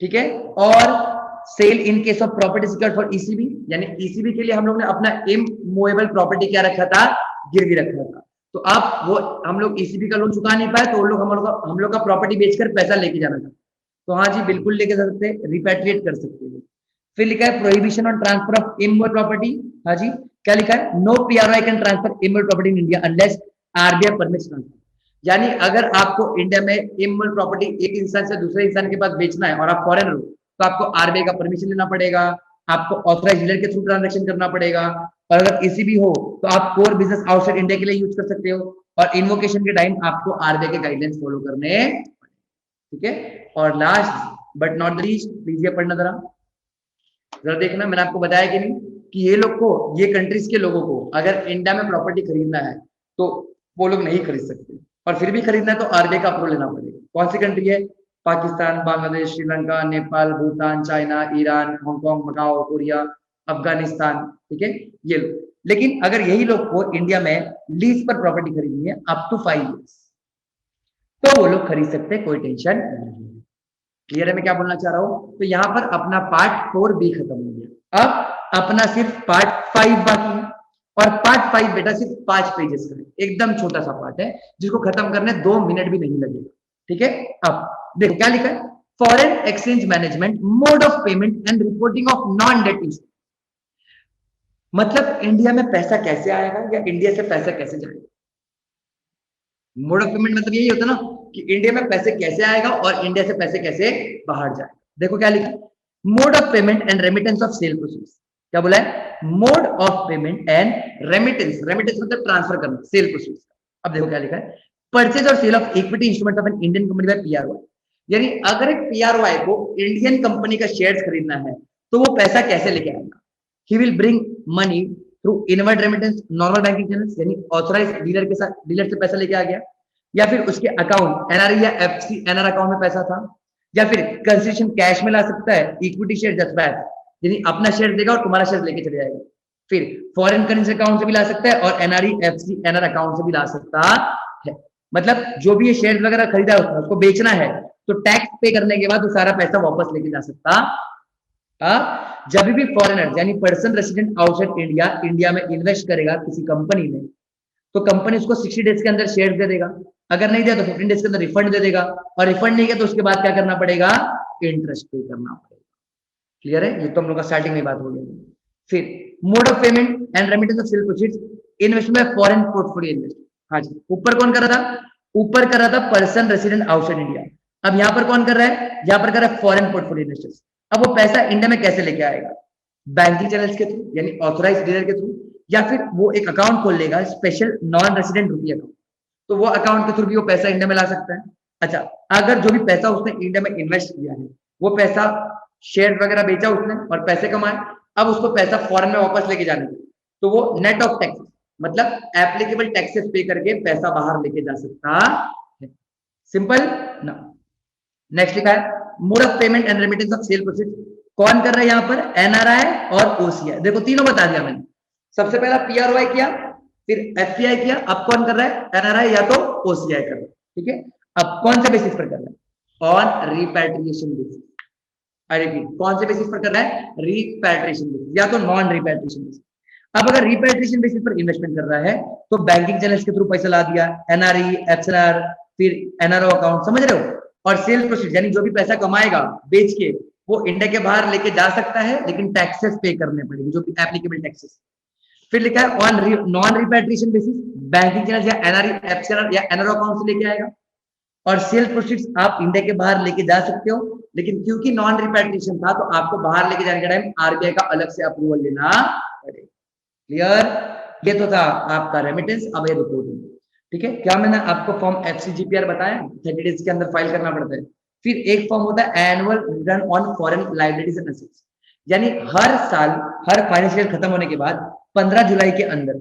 ठीक है। और sale in case of property secured for ECB, यानी ईसीबी के लिए हम लोग ने अपना इमूवेबल प्रॉपर्टी क्या रखा था? गिरवी रखा था। तो अब वो हम लोग ईसीबी का लोन चुका नहीं पाए, तो हम लोग का प्रॉपर्टी बेचकर पैसा लेके जाना था, तो हाँ जी बिल्कुल लेके जा सकते हैं, रिपैट्रिएट कर सकते हैं। फिर लिखा है prohibition on transfer of immovable property. हाँ जी, क्या लिखा है? No PRO can transfer immovable property in India unless RBI permits transfer. यानी अगर आपको इंडिया में इमूवेबल प्रॉपर्टी एक इंसान से दूसरे इंसान के पास बेचना है और आप फॉरेनर हो, तो आपको आरबीआई का परमिशन लेना पड़ेगा, आपको ऑथराइज डीलर के थ्रू ट्रांजैक्शन करना पड़ेगा, और अगर ईसीबी हो तो आप कोर बिजनेस आउटसाइड इंडिया के लिए यूज कर सकते हो, और इन्वोकेशन के टाइम आपको आरबीआई के गाइडलाइंस फॉलो करने, ठीक है। और last but not the least, please ये पढ़ना जरा देखना, मैंने आपको बताया कि नहीं कि ये लोग को, ये कंट्रीज के लोगों को अगर इंडिया में प्रॉपर्टी खरीदना है तो वो लोग नहीं खरीद सकते, और फिर भी खरीदना है तो आरबीआई का अप्रूवल लेना पड़ेगा। कौन सी कंट्री है? Pakistan, Bangladesh, Sri Lanka, Nepal, Bhutan, China, Iran, Hong Kong, Macau, Korea, Afghanistan, ठीक है, ये लोग। लेकिन अगर यही लोग को इंडिया में लीज पर प्रॉपर्टी खरीदनी है अप टू 5 years, तो वो लोग खरीद सकते हैं, कोई टेंशन नहीं। क्लियर है मैं क्या बोलना चाह रहा हूं? तो यहां पर अपना पार्ट 4B खत्म हो गया, अब अपना सिर्फ पार्ट 5 बाकी है, और पार्ट 5 बेटा सिर्फ 5 पेजेस का है, एकदम छोटा सा पार्ट है जिसको खत्म करने 2 मिनट भी नहीं लगेगा, ठीक है। अब देखो क्या लिखा है? Foreign exchange management, mode of payment and reporting of non debt instrument. मतलब इंडिया में पैसा कैसे आएगा या इंडिया से पैसा कैसे जाएगा? मोड ऑफ पेमेंट मतलब यही होता है ना कि इंडिया में पैसे कैसे आएगा और इंडिया से पैसे कैसे बाहर जाएगा। देखो क्या लिखा, mode of payment and remittance of sale proceeds. क्या बोला है? Mode of payment and remittance, remittance मतलब ट्रांसफर करना, सेल प्रोसीड्स। अब देखो क्या लिखा है, परचेज और sale of equity instrument of an Indian company by PRO. यानी अगर एक पीआरओ को इंडियन कंपनी का शेयर्स खरीदना है तो वो पैसा कैसे लेके आएगा? He will bring money through inward remittance, normal banking channels, यानी ऑथराइज डीलर के साथ, डीलर से पैसा लेके आ गया, या फिर उसके अकाउंट एनआरई या एफसी एनआर अकाउंट में पैसा था, या फिर कंसेशन कैश में ला सकता है, इक्विटी शेयर जस्ट बैक, यानी अपना शेयर देगा और तुम्हारा शेयर लेके चले जाएगा। फिर फॉरेन करेंसी अकाउंट से भी ला सकता है और एनआरई एफसी एनआर अकाउंट से भी ला सकता है। मतलब जो भी ये शेयर वगैरह खरीदा है उसको बेचना है तो टैक्स पे करने के बाद वो सारा पैसा वापस लेके जा सकता। जब भी फॉरेनर यानी person resident outside India India में इन्वेस्ट करेगा किसी कंपनी में, तो कंपनी उसको 60 डेज के अंदर शेयर दे देगा, अगर नहीं दिया तो 15 डेज के अंदर रिफंड दे देगा, और रिफंड नहीं किया तो उसके बाद क्या करना पड़ेगा? इंटरेस्ट पे करना पड़ेगा। क्लियर है? ये तो हम लोग का स्टार्टिंग में बात हो गई। फिर mode of payment and remittance of sale proceeds, investment foreign portfolio invest. हाँ जी, ऊपर कौन कर रहा था? ऊपर कर रहा था पर्सन रेसिडेंट आउटसाइड इंडिया, अब यहां पर कौन कर रहा है? यहां पर कर रहा है फॉरेन पोर्टफोलियो इन्वेस्टर्स। अब वो पैसा इंडिया में कैसे लेके आएगा? बैंकिंग चैनल्स के थ्रू, यानी ऑथराइज डीलर के थ्रू, या फिर वो एक अकाउंट खोल लेगा स्पेशल नॉन रेसिडेंट रुपी अकाउंट, तो वो अकाउंट के थ्रू भी वो पैसा इंडिया में ला सकता है। अच्छा, अगर जो भी पैसा उसने इंडिया में इन्वेस्ट किया है वो पैसा शेयर वगैरह बेचा उसने और पैसे कमाए, अब उसको पैसा फॉरेन में वापस लेके जाने, तो वो नेट ऑफ टैक्स मतलब एप्लीकेबल टैक्सेस पे करके पैसा बाहर लेके जा सकता है। सिंपल ना। नेक्स्ट लिखा है mode of payment and remittance of cell proceed कौन कर रहा है यहाँ पर, एनआरआई और ओसीआई। देखो तीनों बता दिया मैंने, सबसे पहला पीआरओआई किया, फिर एफपीआई किया, अब कौन कर रहा है, एनआरआई या तो ओसीआई कर रहा है। ठीक है, अब कौन से बेसिस पर कर रहा है, ऑन रिपैट्रिएशन बेसिस। अरे कौन से बेसिस पर कर रहा है, रिपैट्रिएशन बेसिस या तो नॉन रिपैट्रिएशन बेसिस। अब अगर रिपैट्रिएशन बेसिस पर इन्वेस्टमेंट कर रहा है तो बैंकिंग चैनल्स के थ्रू पैसा ला दिया, एनआरई, एफएसआर, फिर एनआरओ अकाउंट, समझ रहे हो। और सेल प्रोसीड यानी जो भी पैसा कमाएगा बेच के वो इंडिया के बाहर लेके जा सकता है, लेकिन टैक्सेस पे करने पड़ेंगे, जो भी एप्लीकेबल टैक्सेस। फिर लिखा है on non repatriation basis, banking channel या एनआरई, एफएसआर या एनआरओ अकाउंट से लेके आएगा। और सेल प्रोसीड्स आप इंडिया के बाहर लेके जा सकते हो, लेकिन क्योंकि नॉन रिपैट्रिएशन था तो आपको बाहर लेके जाने के टाइम आरबीआई का अलग से अप्रूवल लेना पड़ेगा। क्लियर, ये तो था आपका रेमिटेंस। अब ये रिपोर्टिंग, ठीक है, क्या मैंने आपको फॉर्म एफसीजीपीआर बताया 30 डेज के अंदर फाइल करना पड़ता है। फिर एक फॉर्म होता है annual return on foreign liabilities and assets, यानी हर साल हर फाइनेंशियल खत्म होने के बाद 15 जुलाई के अंदर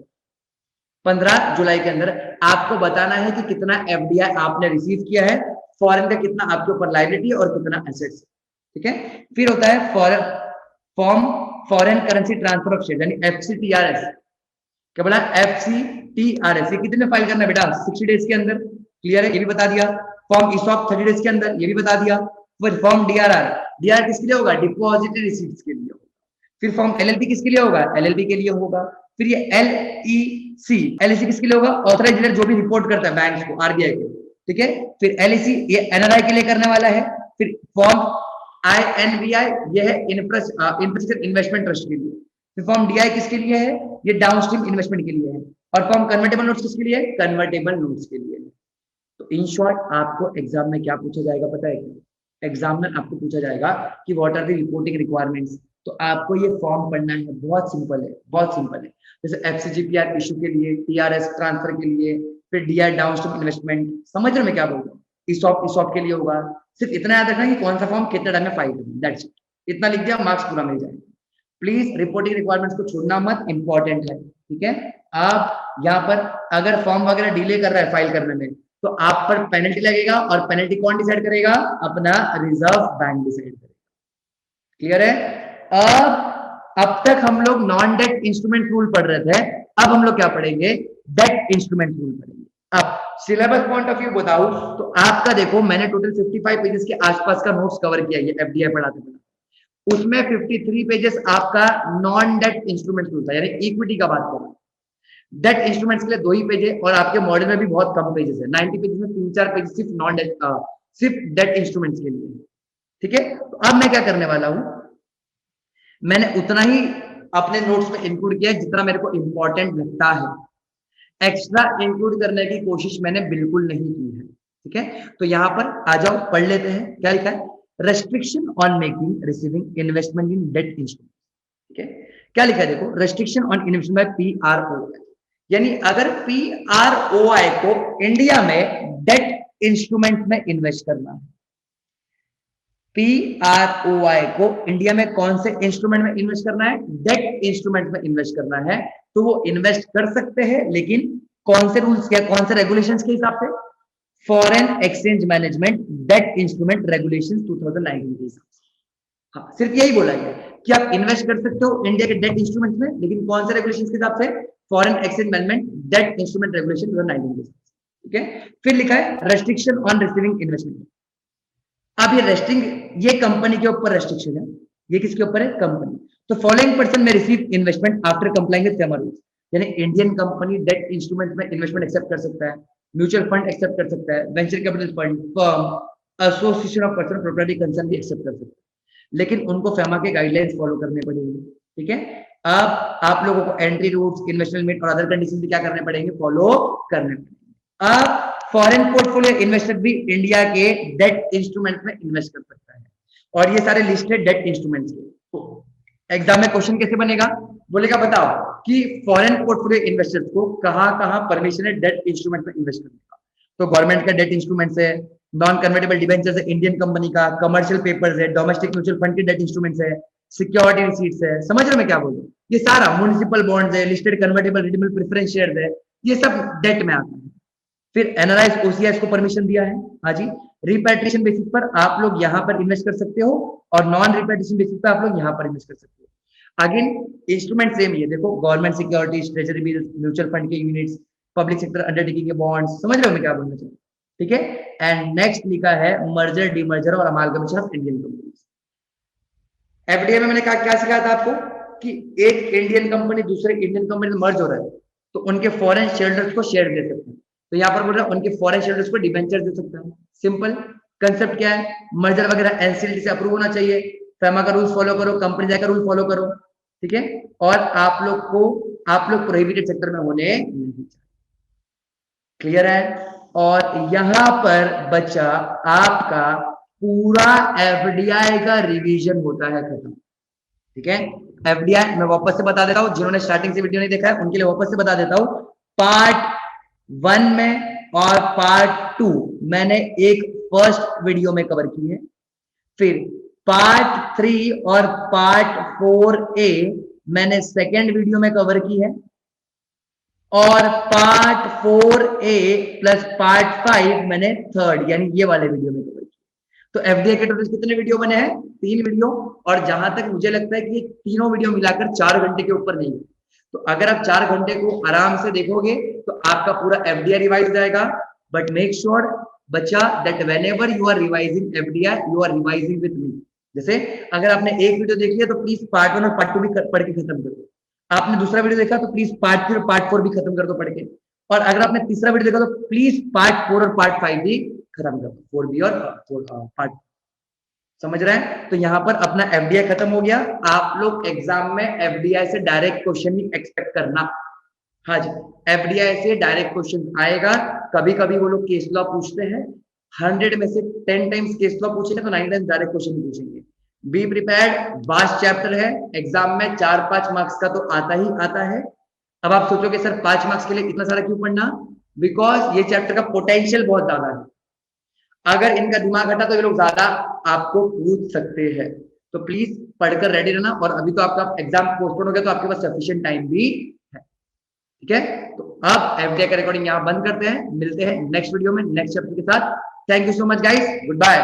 15 जुलाई के अंदर आपको बताना है कि कितना एफडीआई आपने रिसीव किया है, फॉरेन का कितना आपके ऊपर लायबिलिटी और कितना एसेट्स। ठीक है, फिर होता है form foreign currency transfer of share यानी एफसीटीआरएस। क्या बोला, एफसीटीआरएस, ये कितने फाइल करना है बेटा, 60 डेज के अंदर। क्लियर है, ये भी बता दिया। फॉर्म ईसॉप 30 डेज के अंदर, ये भी बता दिया। फिर फॉर्म डीआरआर, डीआर किसके लिए होगा, डिपॉजिटरी रिसीट्स के लिए होगा। फिर फॉर्म एलएलपी किसके लिए होगा, एलएलपी के लिए होगा। फिर ये एलईसी, एलईसी किसके लिए होगा, ऑथराइज्ड डीलर जो भी रिपोर्ट करता है बैंक्स को, आरबीआई को। ठीक है, फिर एलईसी ये एनआरआई के लिए करने वाला है। फिर फॉर्म आईएनवीआई ये है इंफ्रास्ट्रक्चर इन्वेस्टमेंट ट्रस्ट के लिए। फिर फॉर्म डीआई किसके लिए है, ये डाउनस्ट्रीम इन्वेस्टमेंट के लिए है। और फॉर्म कन्वर्टेबल नोट्स किसके लिए है, कन्वर्टेबल नोट्स के लिए। तो इन शॉर्ट आपको एग्जाम में क्या पूछा जाएगा पता है, एग्जाम में आपको पूछा जाएगा कि what are the reporting requirements. तो आपको ये फॉर्म पढ़ना है, बहुत सिंपल है, बहुत सिंपल है। जैसे एफसीजीपीआर इशू के लिए, टीआरएस ट्रांसफर के लिए, फिर डीआर डाउनस्ट्रीम इन्वेस्टमेंट, समझ रहे हो मैं क्या बोल रहा हूँ। ईसॉप के लिए होगा। सिर्फ इतना याद रखना कि कौन सा फॉर्म कितने टाइम में फाइल करना, दैट्स इट। इतना लिख दिया, मार्क्स पूरा मिल जाएगा। प्लीज रिपोर्टिंग रिक्वायरमेंट्स को छोड़ना मत, इंपॉर्टेंट है। ठीक है, आप यहाँ पर अगर फॉर्म वगैरह डिले कर रहा है फाइल करने में तो आप पर पेनल्टी लगेगा, और पेनल्टी कौन डिसाइड करेगा, अपना रिजर्व बैंक डिसाइड करेगा। क्लियर है। अब तक हम लोग नॉन डेट इंस्ट्रूमेंट रूल पढ़ रहे थे, अब हम लोग क्या पढ़ेंगे, डेट इंस्ट्रूमेंट रूल पढ़ेंगे। अब सिलेबस पॉइंट ऑफ व्यू बताऊं तो आपका देखो मैंने टोटल 55 पेजेस के आसपास का नोट्स कवर किया है एफडीआई पढ़ाते पढ़ाते। उसमें 53 पेजेस आपका नॉन डेट इंस्ट्रूमेंट रूल था, यानी इक्विटी का बात कर रहा हूं। डेट इंस्ट्रूमेंट्स के लिए 2 ही पेज है, और आपके मॉडल में भी बहुत कम पेजेस है, 90 पेजेस में 3-4 पेजेस सिर्फ नॉन डेट सिर्फ डेट इंस्ट्रूमेंट्स के लिए। ठीक है, तो अब मैं क्या करने वाला हूं, मैंने उतना ही अपने नोट्स में इंक्लूड किया है जितना मेरे को इंपॉर्टेंट लगता है। एक्स्ट्रा इंक्लूड करने की कोशिश मैंने बिल्कुल नहीं की है। ठीक है, तो यहां पर आ जाओ, पढ़ लेते हैं क्या लिखा है। Restriction on making receiving investment in debt instrument. ठीक है, क्या लिखा है देखो, रेस्ट्रिक्शन ऑन इन्वेस्टमेंट बाय पीआरओआई, यानी अगर पीआरओआई को इंडिया में डेट इंस्ट्रूमेंट में इन्वेस्ट करना है, पीआरओआई को इंडिया में कौन से इंस्ट्रूमेंट में इन्वेस्ट करना है, डेट इंस्ट्रूमेंट में इन्वेस्ट करना है, तो वो इन्वेस्ट कर सकते हैं, लेकिन कौन से रूल्स क्या, कौन से रेगुलेशंस के हिसाब से, foreign exchange management debt instrument regulations 2019 के हिसाब से। हाँ, सिर्फ यही बोला गया कि आप इन्वेस्ट कर सकते हो इंडिया के डेट इंस्ट्रूमेंट में, लेकिन कौन से रेगुलेशंस के हिसाब से, foreign exchange management debt instrument regulation 2019 के हिसाब से। ठीक है, फिर लिखा है रेस्ट्रिक्शन ऑन रिसीविंग इन्वेस्टमेंट। अब ये रेस्टिंग, ये कंपनी के ऊपर रेस्ट्रिक्शन है, ये किसके ऊपर है, कंपनी। तो फॉलोइंग पर्सन में receive investment after complying with FEMA rules, यानी इंडियन कंपनी डेट इंस्ट्रूमेंट में इन्वेस्टमेंट एक्सेप्ट कर सकता है, म्यूचुअल फंड एक्सेप्ट कर सकता है, venture capital fund, firm, association of person property concern भी एक्सेप्ट कर सकता है, लेकिन उनको फेमा के गाइडलाइंस फॉलो करने पड़ेंगे। ठीक है, अब आप लोगों को एंट्री रूल्स, इन्वेस्टमेंट लिमिट और अदर कंडीशन भी क्या करने पड़ेंगे, फॉलो करने पड़ेंगे। अब फॉरेन पोर्टफोलियो इन्वेस्टर भी इंडिया के डेट इंस्ट्रूमेंट में इन्वेस्ट कर सकता है, और ये सारे लिस्टेड डेट इंस्ट्रूमेंट्स के। तो एग्जाम में क्वेश्चन कैसे बनेगा, बोलेगा बताओ कि फॉरेन पोर्टफोलियो इन्वेस्टर्स को कहां परमिशन है डेट इंस्ट्रूमेंट में इन्वेस्ट करने का। तो गवर्नमेंट का डेट इंस्ट्रूमेंट्स है, नॉन कन्वर्टेबल डिबेंचर्स है इंडियन कंपनी का, कमर्शियल पेपर्स है, डोमेस्टिक म्यूचुअल फंड के डेट इंस्ट्रूमेंट्स है, सिक्योरिटी रिसीट्स है, समझ रहे हो मैं क्या बोल रहा हूँ, ये सारा म्युनिसिपल बॉन्ड्स है, listed convertible redeemable preference shares है, ये सब डेट में आता है। फिर एनआरआई ओसीआई को परमिशन दिया है, हाँ जी। रिपैट्रिएशन बेसिस पर आप लोग यहाँ पर इन्वेस्ट कर सकते हो और नॉन रिपैट्रिएशन बेसिस पर आप लोग यहाँ पर इन्वेस्ट कर सकते हो। अगेन इंस्ट्रूमेंट सेम ही है, देखो government securities, treasury bills, mutual fund के यूनिट्स, पब्लिक सेक्टर अंडरटेकिंग के बॉन्ड्स, समझ रहे हो मैं क्या बोलना चाहूँ, ठीक है। एंड नेक्स्ट लिखा है मर्जर, डीमर्जर और amalgamation of Indian companies. FDI में मैंने कहा क्या सिखाया था आपको कि एक इंडियन कंपनी दूसरे इंडियन कंपनी में मर्ज हो रहा है तो उनके फॉरेन शेयरहोल्डर्स को शेयर दे सकते हैं। तो यहाँ पर बोल रहा है उनके फॉरेन शेयरहोल्डर्स को डिबेंचर दे सकता है। सिंपल कंसेप्ट क्या है, मर्जर वगैरह एनसीएलटी से अप्रूव होना चाहिए, फैमा का रूल्स फॉलो करो, कंपनी जाकर रूल फॉलो करो, ठीक है। और आप लोग प्रोहिबिटेड सेक्टर में होने नहीं चाहिए, क्लियर है। और यहाँ पर बच्चा आपका पूरा एफडीआई का रिवीजन होता है खत्म, ठीक है। एफडीआई मैं वापस से बता देता हूं, जिन्होंने स्टार्टिंग से वीडियो नहीं देखा है उनके लिए वापस से बता देता हूं। पार्ट 1 में और पार्ट 2 मैंने एक फर्स्ट वीडियो में कवर की है, फिर पार्ट 3 और पार्ट 4A मैंने सेकेंड वीडियो में कवर की है, और पार्ट 4A प्लस पार्ट 5 मैंने थर्ड यानी ये वाले वीडियो में कवर किया। तो एफडीआई के टोटल कितने वीडियो बने हैं, 3 वीडियो, और जहां तक मुझे लगता है कि ये तीनों वीडियो मिलाकर 4 घंटे के ऊपर नहीं है। तो अगर आप 4 घंटे को आराम से देखोगे तो आपका पूरा एफडीआई रिवाइज हो जाएगा। बट मेक श्योर बच्चा that whenever you are revising FDI you are revising with me. जैसे अगर आपने एक वीडियो देख लिया तो प्लीज पार्ट 1 और पार्ट 2 भी पढ़ के खत्म कर दो। आपने दूसरा वीडियो देखा तो प्लीज पार्ट 3 और पार्ट 4 भी खत्म कर दो पढ़ के। और अगर आपने तीसरा वीडियो देखा तो प्लीज पार्ट 4 और पार्ट 5 भी खत्म कर दो, 4B और पार्ट, समझ रहे हैं। तो यहाँ पर अपना एफडीआई खत्म हो गया। आप लोग एग्जाम में एफडीआई से डायरेक्ट क्वेश्चन ही एक्सपेक्ट करना, हाँ जी। एफडीआई से डायरेक्ट क्वेश्चन आएगा, कभी कभी वो लोग केस लॉ पूछते हैं, 100 में से 10 टाइम्स केस लॉ पूछेंगे तो 9 टाइम्स डायरेक्ट क्वेश्चन पूछेंगे। बी प्रिपेयर्ड, वास्ट चैप्टर है, एग्जाम में 4-5 मार्क्स का तो आता ही आता है। अब आप सोचोगे सर 5 मार्क्स के लिए इतना सारा क्यों पढ़ना, बिकॉज ये चैप्टर का पोटेंशियल बहुत ज्यादा है। अगर इनका दिमाग हटा तो ये लोग ज्यादा आपको पूछ सकते हैं। तो प्लीज पढ़कर रेडी रहना। और अभी तो आपका एग्जाम पोस्टपोन हो गया तो आपके पास सफिशिएंट टाइम भी है, ठीक है। तो अब एफडीआई का रिकॉर्डिंग यहाँ बंद करते हैं, मिलते हैं नेक्स्ट वीडियो में नेक्स्ट चैप्टर के साथ। Thank you so much guys, good bye.